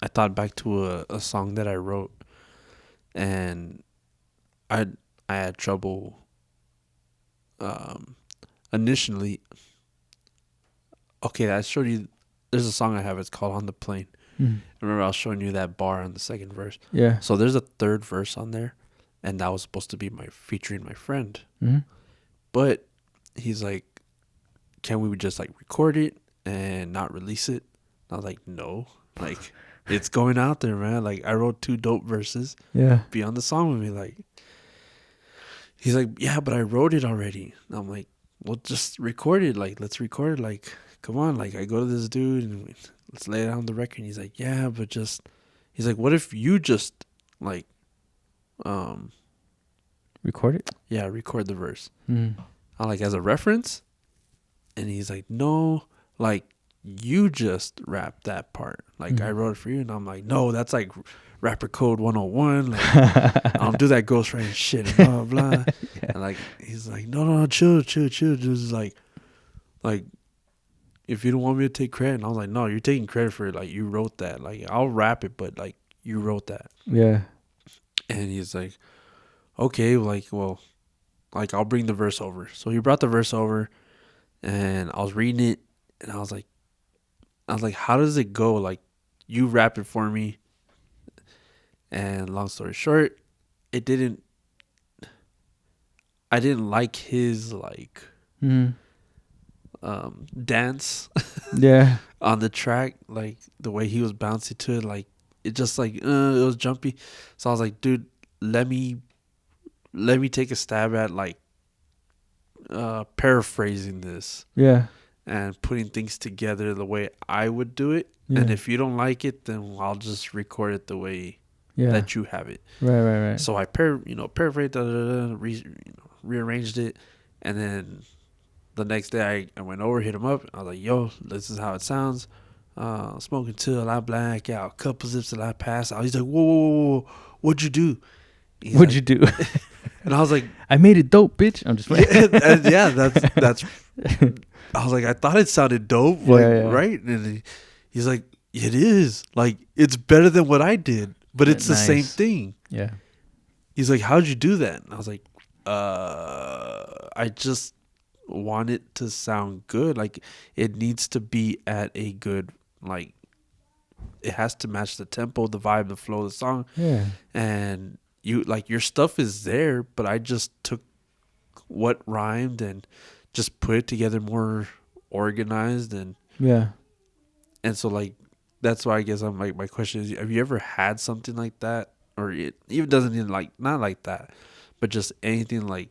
thought back to a song that I wrote, and I had trouble initially. Okay, I showed you. There's a song I have. It's called "On the Plane." Mm. Remember, I was showing you that bar on the second verse. Yeah. So there's a third verse on there, and that was supposed to be featuring my friend. Mm-hmm. But he's like, "Can we just like record it and not release it?" And I was like, "No, like it's going out there, man. Like I wrote 2 dope verses. Yeah, be on the song with me." Like, he's like, "Yeah, but I wrote it already." And I'm like, "Well, just record it. Like, let's record it. Like, come on. Like, I go to this dude and let's lay it on the record." And he's like, "Yeah, but just," he's like, "What if you just like, record it?" Yeah, record the verse. I'm like, as a reference. And he's like, "No, like you just rap that part. Like I wrote it for you." And I'm like, "No, that's like rapper code 101. Like I don't do that ghostwriting shit and blah blah." Yeah. And like he's like, no, chill. Just like if you don't want me to take credit. And I was like, "No, you're taking credit for it. Like you wrote that. Like I'll rap it, but like you wrote that." Yeah. And he's like, "Okay, like well, like I'll bring the verse over." So he brought the verse over. And I was reading it, and I was like, how does it go? Like, you rap it for me. And long story short, I didn't like his like dance. Yeah. On the track, like the way he was bouncing to it, like it just like it was jumpy. So I was like, dude, let me take a stab at like paraphrasing this. Yeah. And putting things together the way I would do it. Yeah. And if you don't like it, then I'll just record it the way that you have it. Right. So I paraphrased, rearranged it, and then the next day I went over, hit him up. I was like, "Yo, this is how it sounds. Smoking till I black out, couple zips till I pass out." He's like, "Whoa, what'd you do?" He's What'd like, you do? and I was like, I made it dope, bitch. I'm just yeah, that's. I was like, I thought it sounded dope, right? And he's like, it is. Like, it's better than what I did, but it's the same thing. Yeah. He's like, how'd you do that? And I was like, I just want it to sound good. Like, it needs to be at a good, like, it has to match the tempo, the vibe, the flow of the song. Yeah. And your stuff is there, but I just took what rhymed and just put it together more organized. And so, like, that's why I guess I'm like, my question is, have you ever had something like that? Or it even doesn't even like, not like that, but just anything like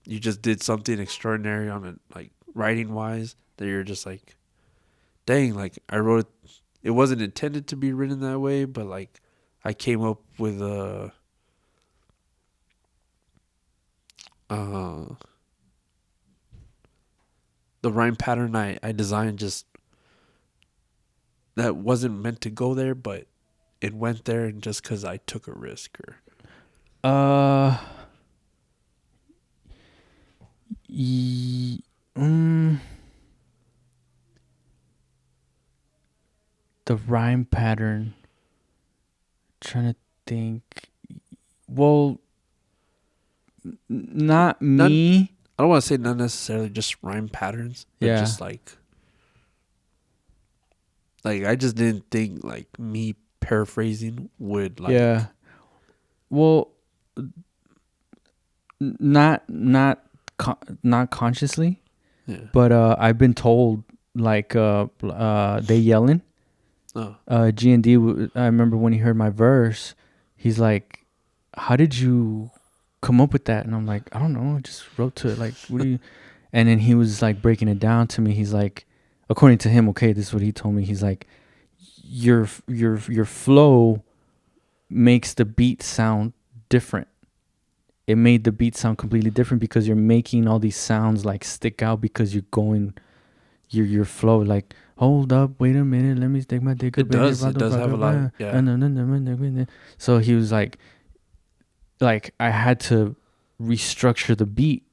you just did something extraordinary on it, like writing wise, that you're just like, dang, like I wrote it. It wasn't intended to be written that way, but like I came up with the rhyme pattern I designed, just that wasn't meant to go there, but it went there, and just because I took a risk. Or the rhyme pattern. Trying to think. Well, not me. I don't want to say not necessarily just rhyme patterns, but just like I just didn't think like me paraphrasing would like. Well, not consciously. Yeah. But I've been told like they yelling. G&D. I remember when he heard my verse, he's like, "How did you come up with that?" And I'm like, "I don't know. I just wrote to it. Like, what do you?" And then he was like breaking it down to me. He's like, according to him, okay, this is what he told me. He's like, your flow makes the beat sound different. It made the beat sound completely different because you're making all these sounds like stick out because you're going your flow, like, hold up, wait a minute, let me stick my dick up. It does have a lot. Yeah. So he was like I had to restructure the beat,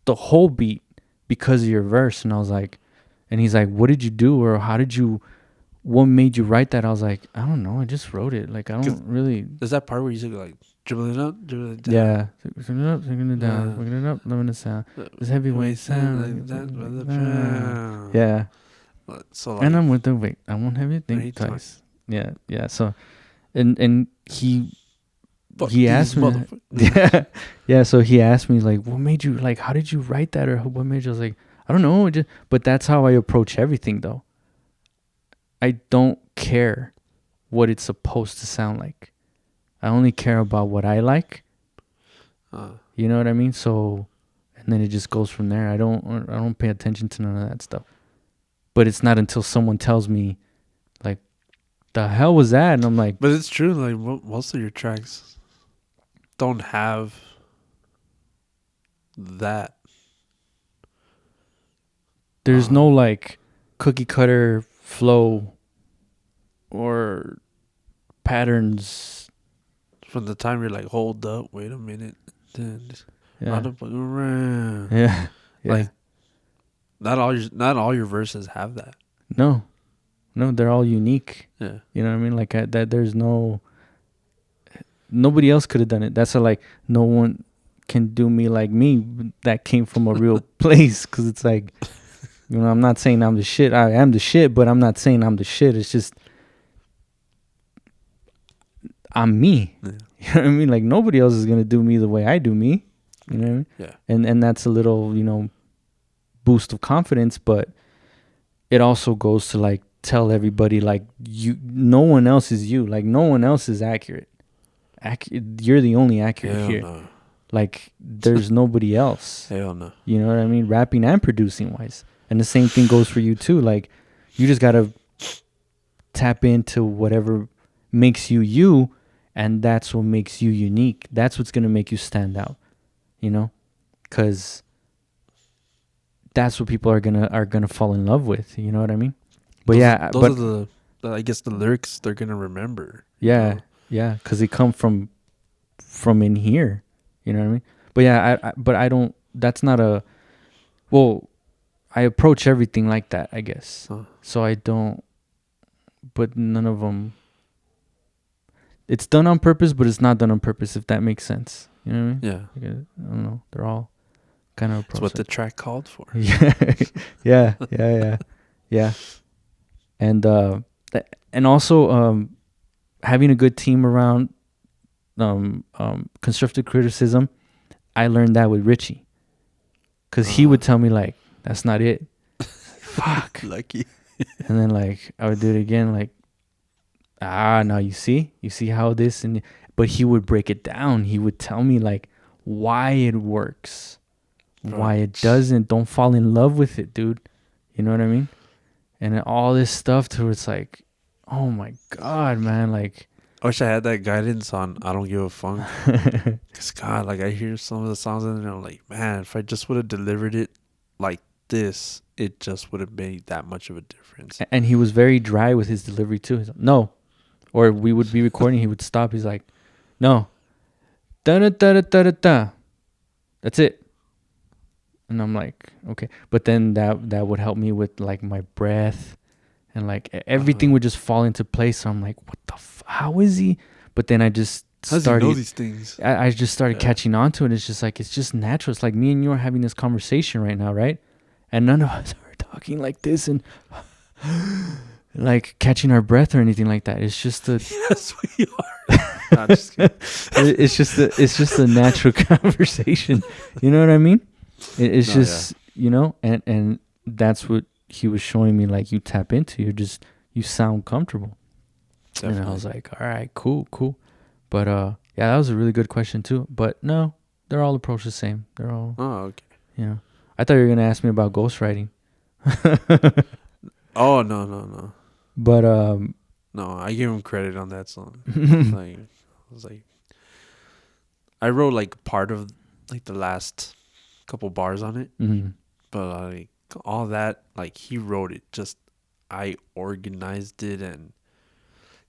the whole beat, because of your verse. And I was like, and he's like, what did you do, or what made you write that? I was like, I don't know, I just wrote it. Like, I don't really. There's that part where you say like dribbling it up, dribbling it down. Yeah, singing it up, singing it down, singing it up, loving the sound. This heavyweight sound. Yeah. So like, and I'm with the wait. I won't have you think twice. Yeah. So, and he asked me. Yeah. So he asked me like, what made you, like, how did you write that, or what made you? I was like, I don't know. But that's how I approach everything, though. I don't care what it's supposed to sound like. I only care about what I like. You know what I mean? So, and then it just goes from there. I don't pay attention to none of that stuff. But it's not until someone tells me, like, the hell was that? And I'm like, but it's true. Like, most of your tracks don't have that. There's no like cookie cutter flow or patterns. From the time you're like, hold up, wait a minute, then around. Yeah. Like, not all your verses have that. No, they're all unique. Yeah. You know what I mean? Like that. There's nobody else could have done it. That's like no one can do me like me. That came from a real place. Because it's like, you know, I'm not saying I'm the shit. I am the shit, but I'm not saying I'm the shit. It's just I'm me. Yeah. You know what I mean? Like, nobody else is gonna do me the way I do me. You know what I mean? Yeah. And that's a little, you know, boost of confidence, but it also goes to like tell everybody, like, no one else is you. Like, no one else is accurate. You're the only accurate Hell here. No. Like, there's nobody else. Hell no. You know what I mean? Rapping and producing wise. And the same thing goes for you too. Like, you just gotta tap into whatever makes you you, and that's what makes you unique. That's what's gonna make you stand out, you know, because that's what people are gonna fall in love with. You know what I mean? But Those are the I guess the lyrics they're gonna remember. yeah, yeah, because they come from in here. You know what I mean? But yeah, but I don't. That's not a. Well, I approach everything like that, I guess. Huh. So I don't. But none of them. It's done on purpose, but it's not done on purpose. If that makes sense, you know what I mean? Yeah. Like, I don't know. They're all kind of. That's what the track called for. Yeah. And also having a good team around constructive criticism. I learned that with Richie, because he would tell me like, "That's not it." Fuck. Lucky. And then like I would do it again, like, now you see how this, and but he would break it down. He would tell me like why it works, why it doesn't. Don't fall in love with it, dude. You know what I mean? And all this stuff to it's like, oh my God, man, like. I wish I had that guidance on I Don't Give a Funk. Because, God, like, I hear some of the songs in there, and I'm like, man, if I just would have delivered it like this, it just would have made that much of a difference. And he was very dry with his delivery, too. He's like, no. Or we would be recording, he would stop. He's like, no. Da-da-da-da-da-da. That's it. And I'm like, okay. But then that would help me with, like, my breath. And, like, everything would just fall into place. So I'm like, what the how is he? But then I just started. How does he know these things? I just started catching on to it. It's just like, it's just natural. It's like me and you are having this conversation right now, right? And none of us are talking like this and like catching our breath or anything like that. It's just a. Yes, we are. No, just it's just a natural conversation. You know what I mean? It's just you know, and that's what he was showing me. Like, you tap into, you sound comfortable. Definitely. And I was like, all right, cool. But yeah, that was a really good question too. But no, they're all approached the same. They're all. Oh, okay. You know, I thought you were gonna ask me about ghostwriting. Oh no. But no, I give him credit on that song. Like, I was like, I wrote like part of like the last couple bars on it, but like all that, like he wrote it. Just I organized it and.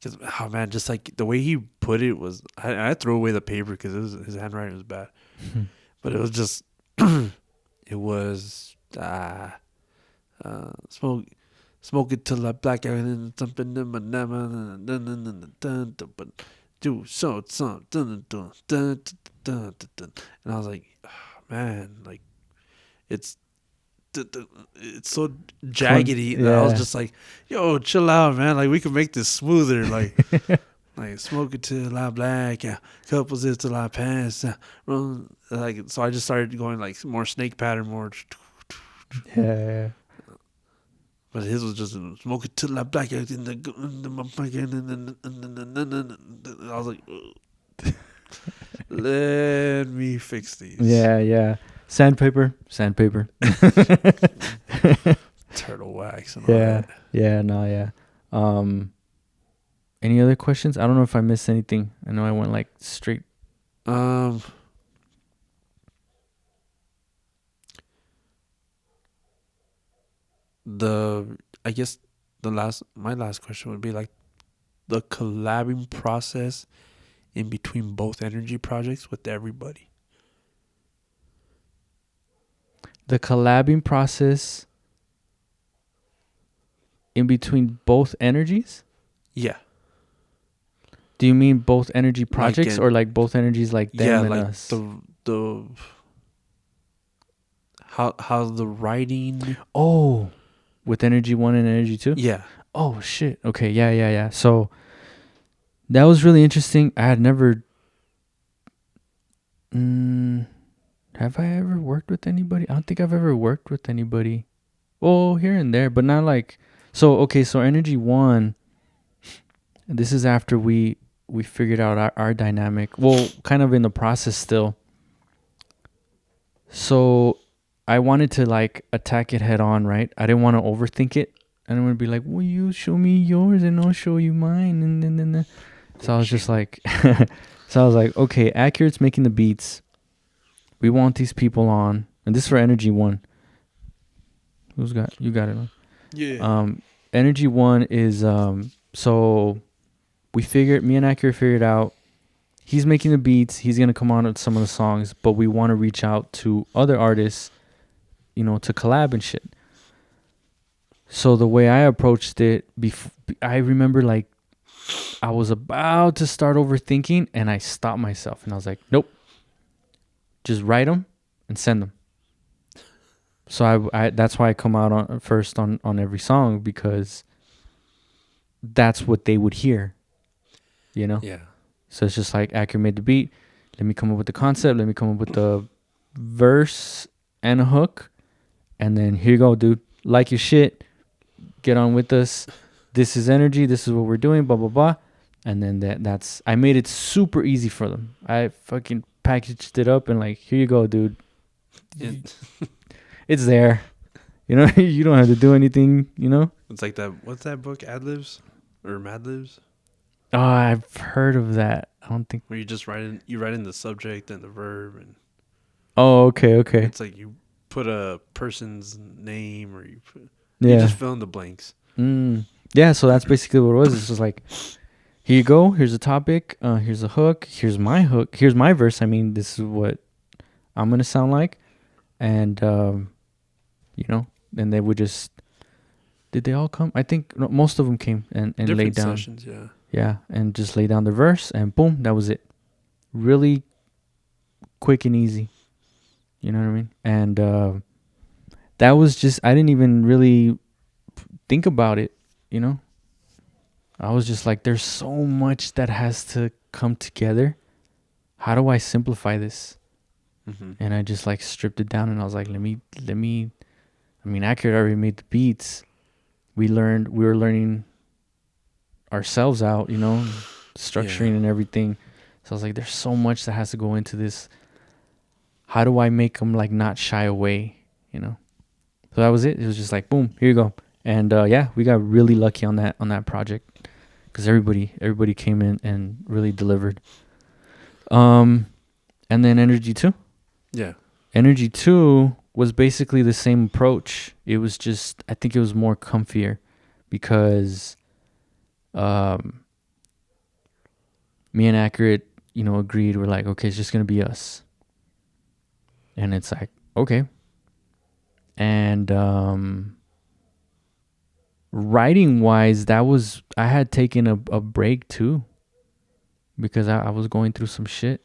Cause, oh man, just like the way he put it was, I threw away the paper because his handwriting was bad, but it was just, it was smoke it till I black out and something in my do so and I was like, oh, man, like it's so jaggedy that I was just like, yo, chill out, man. Like, we can make this smoother. Like, like smoke it till I black, yeah. Couples it till I pass. Like, so I just started going like more snake pattern, more. Yeah. But his was just smoke it till I black. I was like, let me fix these. Yeah. Sandpaper. Turtle wax and all that. Yeah. Any other questions? I don't know if I missed anything. I know I went like straight. I guess my last question would be like the collabing process in between both energy projects with everybody. The collabing process in between both energies? Yeah. Do you mean both energy projects, or like both energies, like them and like us? the how the writing. Oh, with energy 1 and energy 2? Yeah. Oh shit. Okay. Yeah. So that was really interesting. I had never. Have I ever worked with anybody? I don't think I've ever worked with anybody. Oh, here and there, but not like. So okay. So energy 1. This is after we figured out our dynamic. Well, kind of in the process still. So I wanted to like attack it head on, right? I didn't want to overthink it. I didn't want to be like, well, you show me yours and I'll show you mine. And then So I was just like, so I was like, okay, Accurett's making the beats. We want these people on, and this is for Energy One. Who's got you got it on? Yeah. Energy One is so we figured, me and Acurate figured out he's making the beats, he's gonna come on with some of the songs, but we want to reach out to other artists, to collab and shit. So the way I approached it, I remember like I was about to start overthinking, and I stopped myself, and I was like, nope, just write them and send them. So I that's why I come out on first on every song, because that's what they would hear, you know. Yeah. So it's just like Acura made the beat. Let me come up with the concept. Let me come up with the verse and a hook, and then here you go, dude. Like your shit. Get on with us. This is Energy. This is what we're doing. Blah blah blah. And then that's I made it super easy for them. I fucking packaged it up and like, here you go, dude. It's there. You don't have to do anything. It's like that. What's that book? Ad-libs or Mad Libs? Oh, I've heard of that. I don't think. Where you write in the subject and the verb, and Oh, okay. it's like you put a person's name, or you Yeah. just fill in the blanks. Yeah, so that's basically what it was. It's just like, here you go. Here's a topic. Here's a hook. Here's my hook. Here's my verse. I mean, this is what I'm going to sound like. And, and they would just, did they all come? I think most of them came and laid down. Sessions, yeah. Yeah, and just lay down the verse, and boom, that was it. Really quick and easy. You know what I mean? And that was just, I didn't even really think about it, I was just like, there's so much that has to come together. How do I simplify this? Mm-hmm. And I just like stripped it down, and I was like, let me. I mean, Ackurate already made the beats. We were learning ourselves out, structuring and everything. So I was like, there's so much that has to go into this. How do I make them like not shy away, So that was it. It was just like, boom, here you go. And yeah, we got really lucky on that project, because everybody came in and really delivered. And then Energy 2. Yeah. Energy 2 was basically the same approach. It was just, I think it was more comfier, because me and Ackurate, agreed. We're like, okay, it's just going to be us. And it's like, okay. And writing wise, I had taken a break too, because I was going through some shit.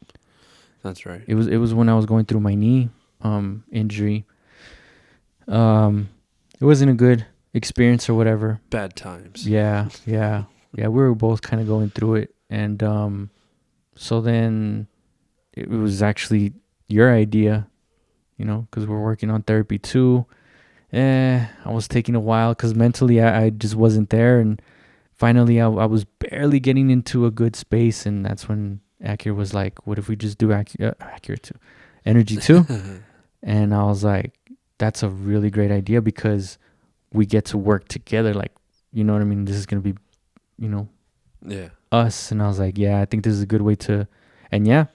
That's right. It was when I was going through my knee injury. It wasn't a good experience or whatever. Bad times. Yeah. We were both kind of going through it, and so then it was actually your idea, because we're working on therapy too. I was taking a while because mentally I just wasn't there, and finally I was barely getting into a good space, and that's when Acura was like, what if we just do Acura 2, Energy 2? And I was like, that's a really great idea, because we get to work together, like, you know what I mean? This is going to be, yeah, us. And I was like, yeah, I think this is a good way to, and yeah,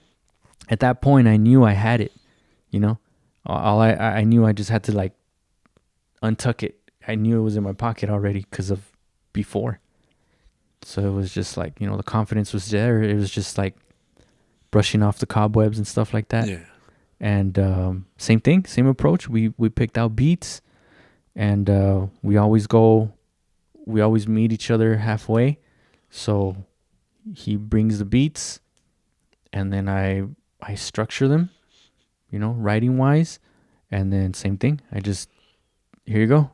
at that point I knew I had it, all I knew I just had to like untuck it. I knew it was in my pocket already because of before. So it was just like, the confidence was there. It was just like brushing off the cobwebs and stuff like that. Yeah. And same thing, same approach. We picked out beats, and we always meet each other halfway. So he brings the beats, and then I structure them, writing wise. And then same thing. Here you go.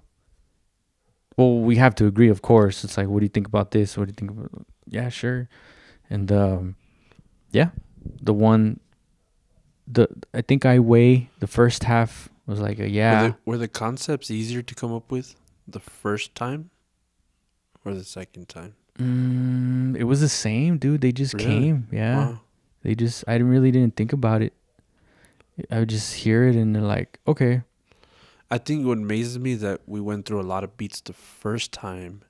Well, we have to agree, of course. It's like, what do you think about this? What do you think about? Yeah, sure. And yeah, I think I weigh the first half was like a yeah. Were the concepts easier to come up with the first time or the second time? It was the same, dude. They just Really? came. Yeah. Wow. I really didn't think about it. I would just hear it and they're like, okay. I think what amazes me is that we went through a lot of beats the first time,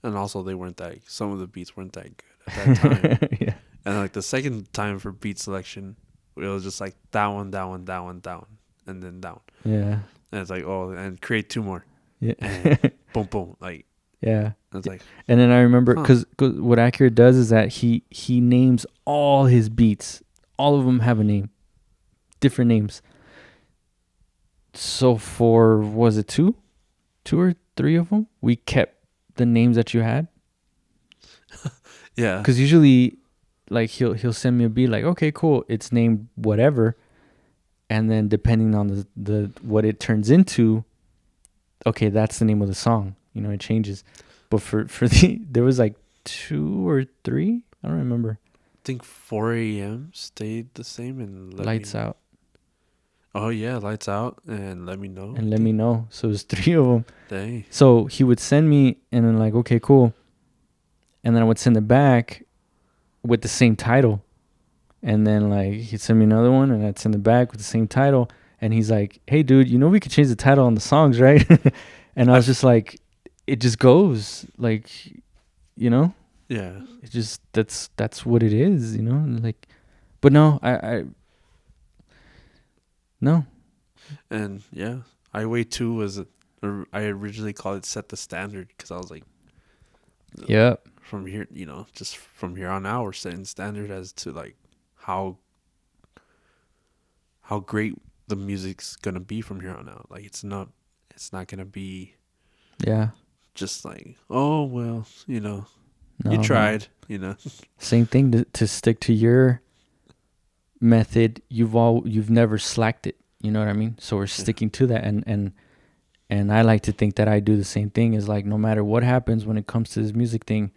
And also, they weren't that. Some of the beats weren't that good at that time. Yeah. And like the second time for beat selection, it was just like that one, that one, that one, that one, and then that one. Yeah. And it's like, oh, and create two more, Yeah. and boom, boom, like. Yeah. And it's like, And then I remember huh. because what Ackurett does is that he names all his beats. All of them have a name, different names. So for was it two or three of them? We kept the names that you had. Yeah. Because usually, like he'll send me a beat like, okay, cool, it's named whatever, and then depending on the what it turns into, okay, that's the name of the song. You know, it changes. But for there was like 2 or 3, I don't remember. I think 4 a.m. stayed the same and Lights Out Oh yeah, Lights Out and Let Me Know. and Let Me Know. So it was 3 of them. Dang. So he would send me, and then like, okay, cool, and then I would send it back with the same title, and then like he'd send me another one, and I'd send it back with the same title, and he's like, hey dude, you know we could change the title on the songs, right? And I was just like, it just goes like, you know, Yeah. it just that's what it is, you know, like. But no, I no. And yeah, I Way 2 was, I originally called it Set the Standard because I was like, Yeah. from here, just from here on out, we're setting standard as to like how great the music's gonna be from here on out. Like it's not gonna be Yeah. just like, oh well, No, you no. tried, Same thing to stick to your method. You've never slacked it. You know what I mean? So we're sticking to that, and I like to think that I do the same thing. Is like no matter what happens when it comes to this music thing,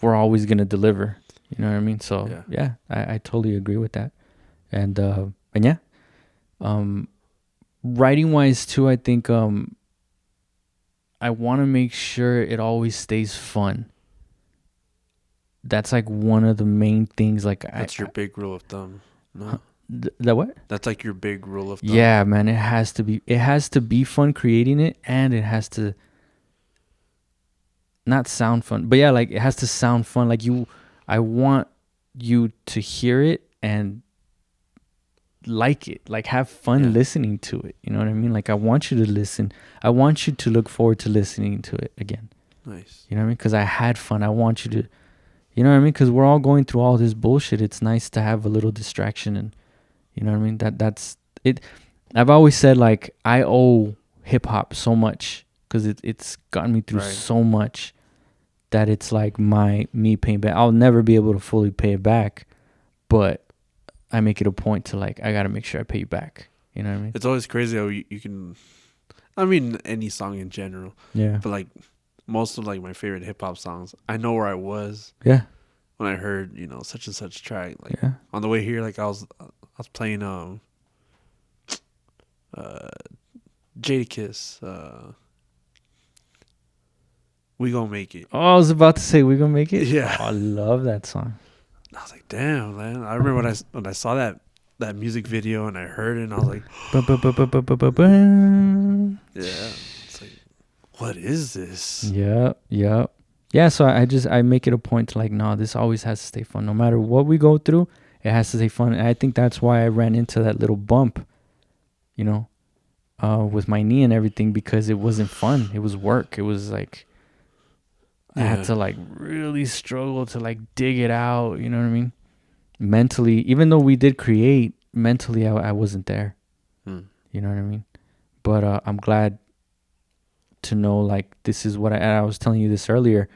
we're always gonna deliver. You know what I mean? So yeah, I totally agree with that. And yeah, writing wise too, I think I want to make sure it always stays fun. That's like one of the main things. Like that's your big rule of thumb. No, that what? that's like your big rule of thumb. Yeah, man, it has to be. It has to be fun creating it, and it has to not sound fun, but yeah, like it has to sound fun. Like I want you to hear it and like it, like have fun listening to it. You know what I mean? Like I want you to listen. I want you to look forward to listening to it again. Nice. You know what I mean? Because I had fun. I want you to, you know what I mean? Because we're all going through all this bullshit. It's nice to have a little distraction, and you know what I mean? That's it. I've always said like I owe hip hop so much because it's gotten me through so much that it's like me paying back. I'll never be able to fully pay it back, but I make it a point to like, I got to make sure I pay you back. You know what I mean? It's always crazy how you can, I mean, any song in general. Yeah. But like most of like my favorite hip hop songs, I know where I was. Yeah. When I heard, such and such track. Like on the way here, like I was playing Jadakiss, We Gon' Make It. Oh, I was about to say We Gonna Make It. Yeah. Oh, I love that song. I was like, damn, man. I remember when I saw that music video and I heard it and I was like, yeah. It's like, what is this? Yeah. Yeah, so I make it a point to like, no, this always has to stay fun. No matter what we go through, it has to stay fun. And I think that's why I ran into that little bump, with my knee and everything, because it wasn't fun. It was work. It was like, I had to like really struggle to like dig it out. You know what I mean? Mentally, even though we did create, mentally I wasn't there. You know what I mean? But I'm glad to know like this is what I was telling you this earlier.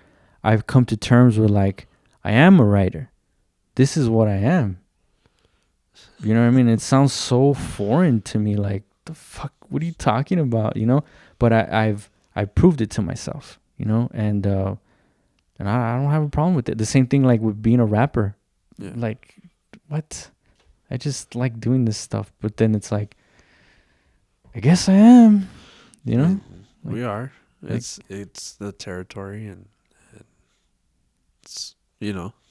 I've come to terms with like, I am a writer. This is what I am. You know what I mean? It sounds so foreign to me. Like, the fuck, what are you talking about? But I've proved it to myself, and I don't have a problem with it. The same thing like with being a rapper. Yeah. Like, what? I just like doing this stuff. But then it's like, I guess I am, we are. It's the territory and it's,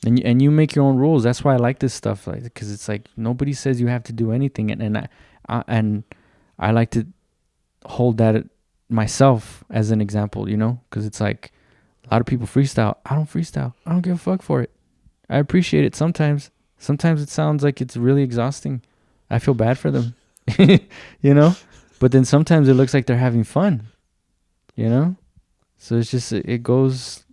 And you make your own rules. That's why I like this stuff, like, because it's like nobody says you have to do anything, and I like to hold that myself as an example, because it's like A lot of people freestyle. I don't freestyle. I don't give a fuck for it. I appreciate it sometimes. Sometimes it sounds like it's really exhausting. I feel bad for them, you know? But then sometimes it looks like they're having fun, you know? So it's just, it goes,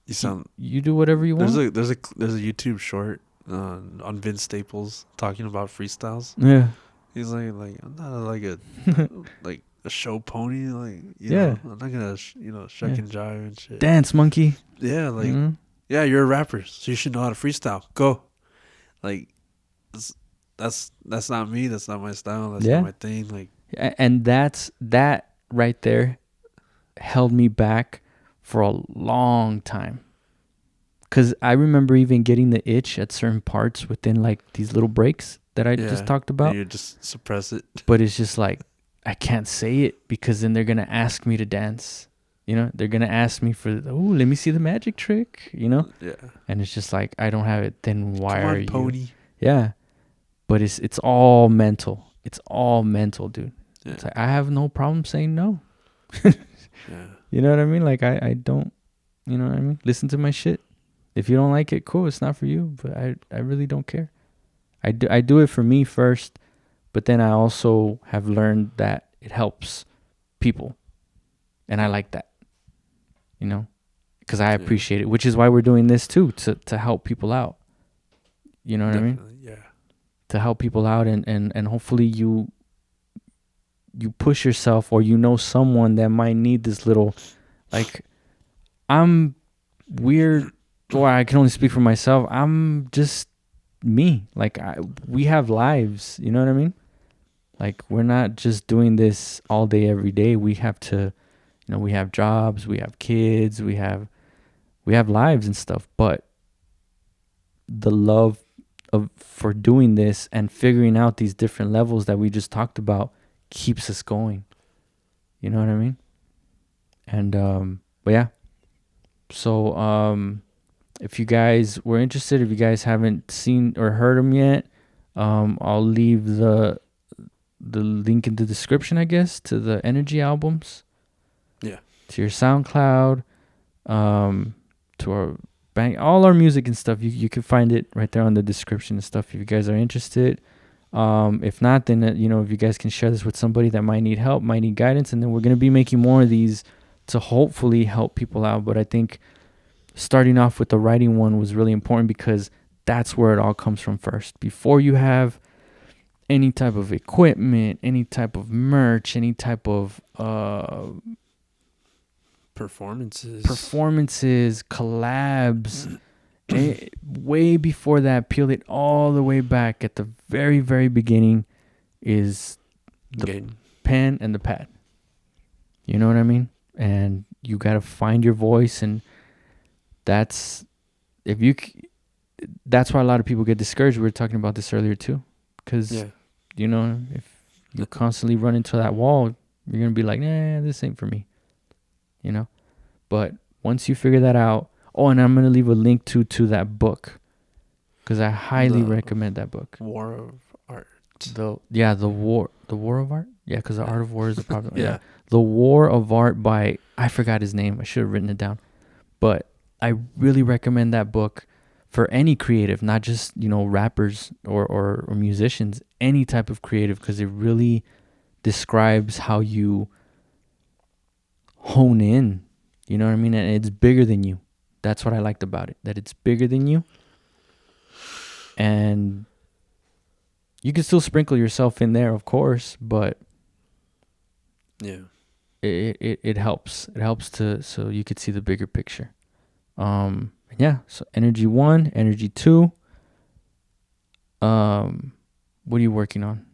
You sound. you do whatever you want. There's a YouTube short on Vince Staples talking about freestyles. Yeah. He's like I'm not like a like a show pony. Like Yeah. I'm not gonna shuck Yeah. and jive and shit. Dance monkey. Yeah, like You know? yeah, you're a rapper, so you should know how to freestyle. Go. Like that's not me. That's not my style. That's not Yeah. my thing. Like And that right there held me back for a long time. Because I remember even getting the itch at certain parts within like these little breaks that I just talked and about. you just suppress it. But it's just like, I can't say it because then they're going to ask me to dance. You know, they're going to ask me for, oh, let me see the magic trick, you know? Yeah. And it's just like, I don't have it. Then why Come are on, you? pony. Yeah. But it's all mental. It's all mental, dude. Yeah. It's like, I have no problem saying no. Yeah. You know what I mean? Like, I don't, you know what I mean? Listen to my shit. If you don't like it, cool. It's not for you. But I really don't care. I do it for me first. But then I also have learned that it helps people. And I like that. You know? Because I appreciate it. Which is why we're doing this too. To help people out. You know what I mean? Yeah. To help people out and hopefully you push yourself, or you know someone that might need this little, like, I'm weird, or I can only speak for myself. I'm just me. Like, we have lives, you know what I mean? Like, we're not just doing this all day every day. We have to, we have jobs, we have kids, we have lives and stuff. But the love for doing this and figuring out these different levels that we just talked about keeps us going. You know what I mean? And but yeah. So if you guys were interested, if you guys haven't seen or heard them yet, I'll leave the link in the description, I guess, to the Energy albums. Yeah. To your SoundCloud, to our bank, all our music and stuff. You can find it right there on the description and stuff if you guys are interested. If not, then if you guys can share this with somebody that might need help, might need guidance, and then we're gonna be making more of these to hopefully help people out. But I think starting off with the writing one was really important because that's where it all comes from first. Before you have any type of equipment, any type of merch, any type of performances, collabs. Way before that, peel it all the way back at the very, very beginning, is the pen and the pad. You know what I mean? And you got to find your voice, and that's why a lot of people get discouraged. We were talking about this earlier too, because if you constantly run into that wall, you're gonna be like, nah, this ain't for me. But once you figure that out, and I'm gonna leave a link to that book, because I highly recommend that book. War of Art. The War of Art. Yeah, because the Art of War is a popular. Yeah, The War of Art by, I forgot his name. I should have written it down, but I really recommend that book for any creative, not just rappers or musicians, any type of creative, because it really describes how you hone in. You know what I mean? And it's bigger than you. That's what I liked about it, that it's bigger than you. And you can still sprinkle yourself in there, of course, but it helps. It helps so you could see the bigger picture. So Energy 1, Energy 2. What are you working on?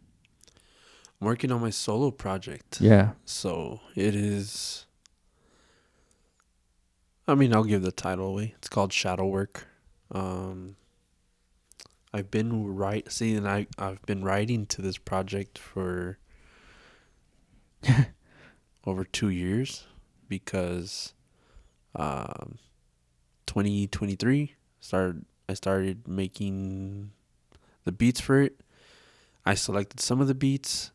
I'm working on my solo project. Yeah. So it is, I'll give the title away. It's called Shadow Work. I've been I've been writing to this project for over 2 years, because 2023 I started making the beats for it. I selected some of the beats,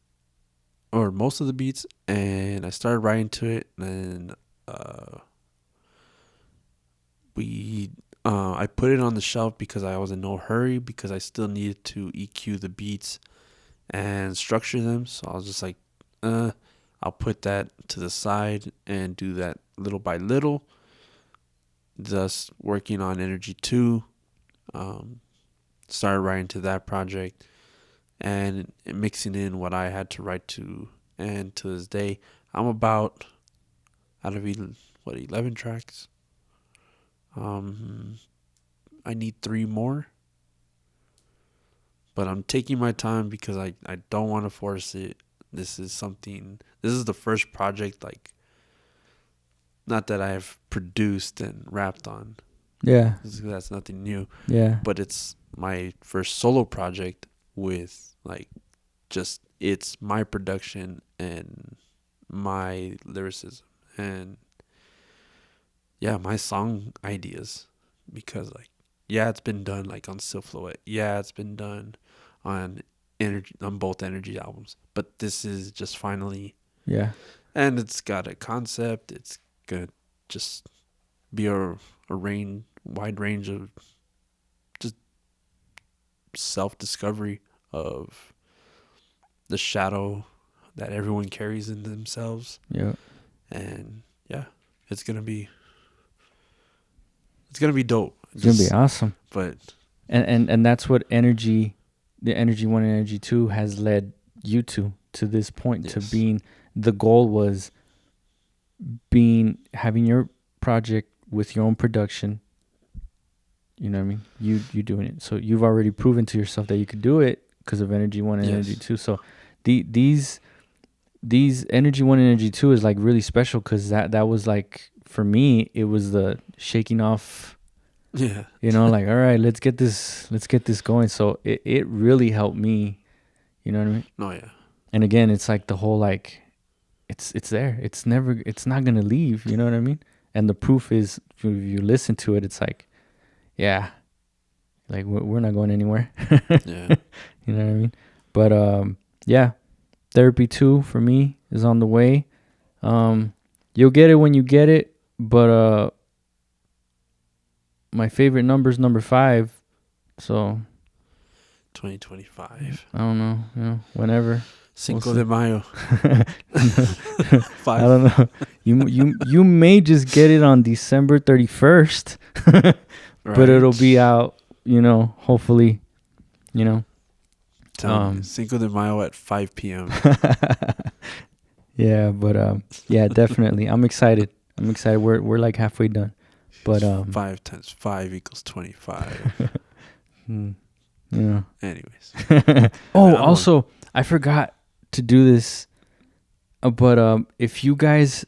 or most of the beats, and I started writing to it. And I put it on the shelf because I was in no hurry, because I still needed to EQ the beats and structure them. So I was just like, I'll put that to the side and do that little by little. Thus working on Energy 2. Started writing to that project and mixing in what I had to write to. And to this day, I'm about out of 11 tracks. I need 3 more. But I'm taking my time because I don't want to force it. This is the first project, like, not that I've produced and rapped on. Yeah. That's nothing new. Yeah. But it's my first solo project with, like, just, it's my production and my lyricism and, yeah, my song ideas. Because, like, yeah, it's been done, like, on Silhouette. Yeah, it's been done on both Energy albums. But this is just finally... Yeah. And it's got a concept. It's going to just be a wide range of just self-discovery of the shadow that everyone carries in themselves. Yeah. And, yeah, it's going to be dope. It's going to be awesome. But... And that's what the Energy 1 and Energy 2 has led you to this point, Yes. to being... The goal was having your project with your own production. You know what I mean? You doing it. So you've already proven to yourself that you could do it because of Energy 1 and Yes. Energy 2. So these Energy 1 and Energy 2 is like really special because that was like, for me, it was the shaking off. Yeah. You know, like, all right, let's get this going. So it really helped me. You know what I mean? Oh, yeah. And again, it's like the whole, like, it's there. It's not going to leave. You know what I mean? And the proof is, if you listen to it, it's like, yeah, like we're not going anywhere. Yeah. You know what I mean? But, yeah, Therapy 2 for me is on the way. You'll get it when you get it. But, my favorite number is number 5. So 2025. I don't know, whenever. Cinco de Mayo. 5. 5. I don't know. You may just get it on December 31st, Right. but it'll be out, hopefully, Cinco de Mayo at 5 p.m. Yeah, but yeah, definitely. I'm excited. We're like halfway done. But 5 times 5 equals 25. Anyways. Also, I forgot to do this. But if you guys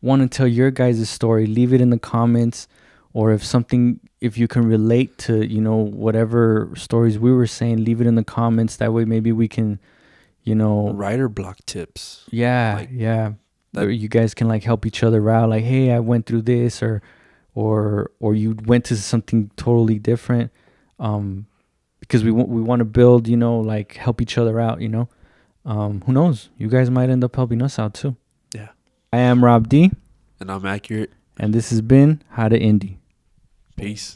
want to tell your guys' story, leave it in the comments. Or if you can relate to, whatever stories we were saying, leave it in the comments. That way maybe we can, writer block tips. Yeah, yeah. You guys can like help each other out. Like, hey, I went through this, or you went to something totally different. Because we want to build, like help each other out. Who knows? You guys might end up helping us out too. Yeah. I am Rob D. And I'm Ackurett. And this has been How to Indy. Peace.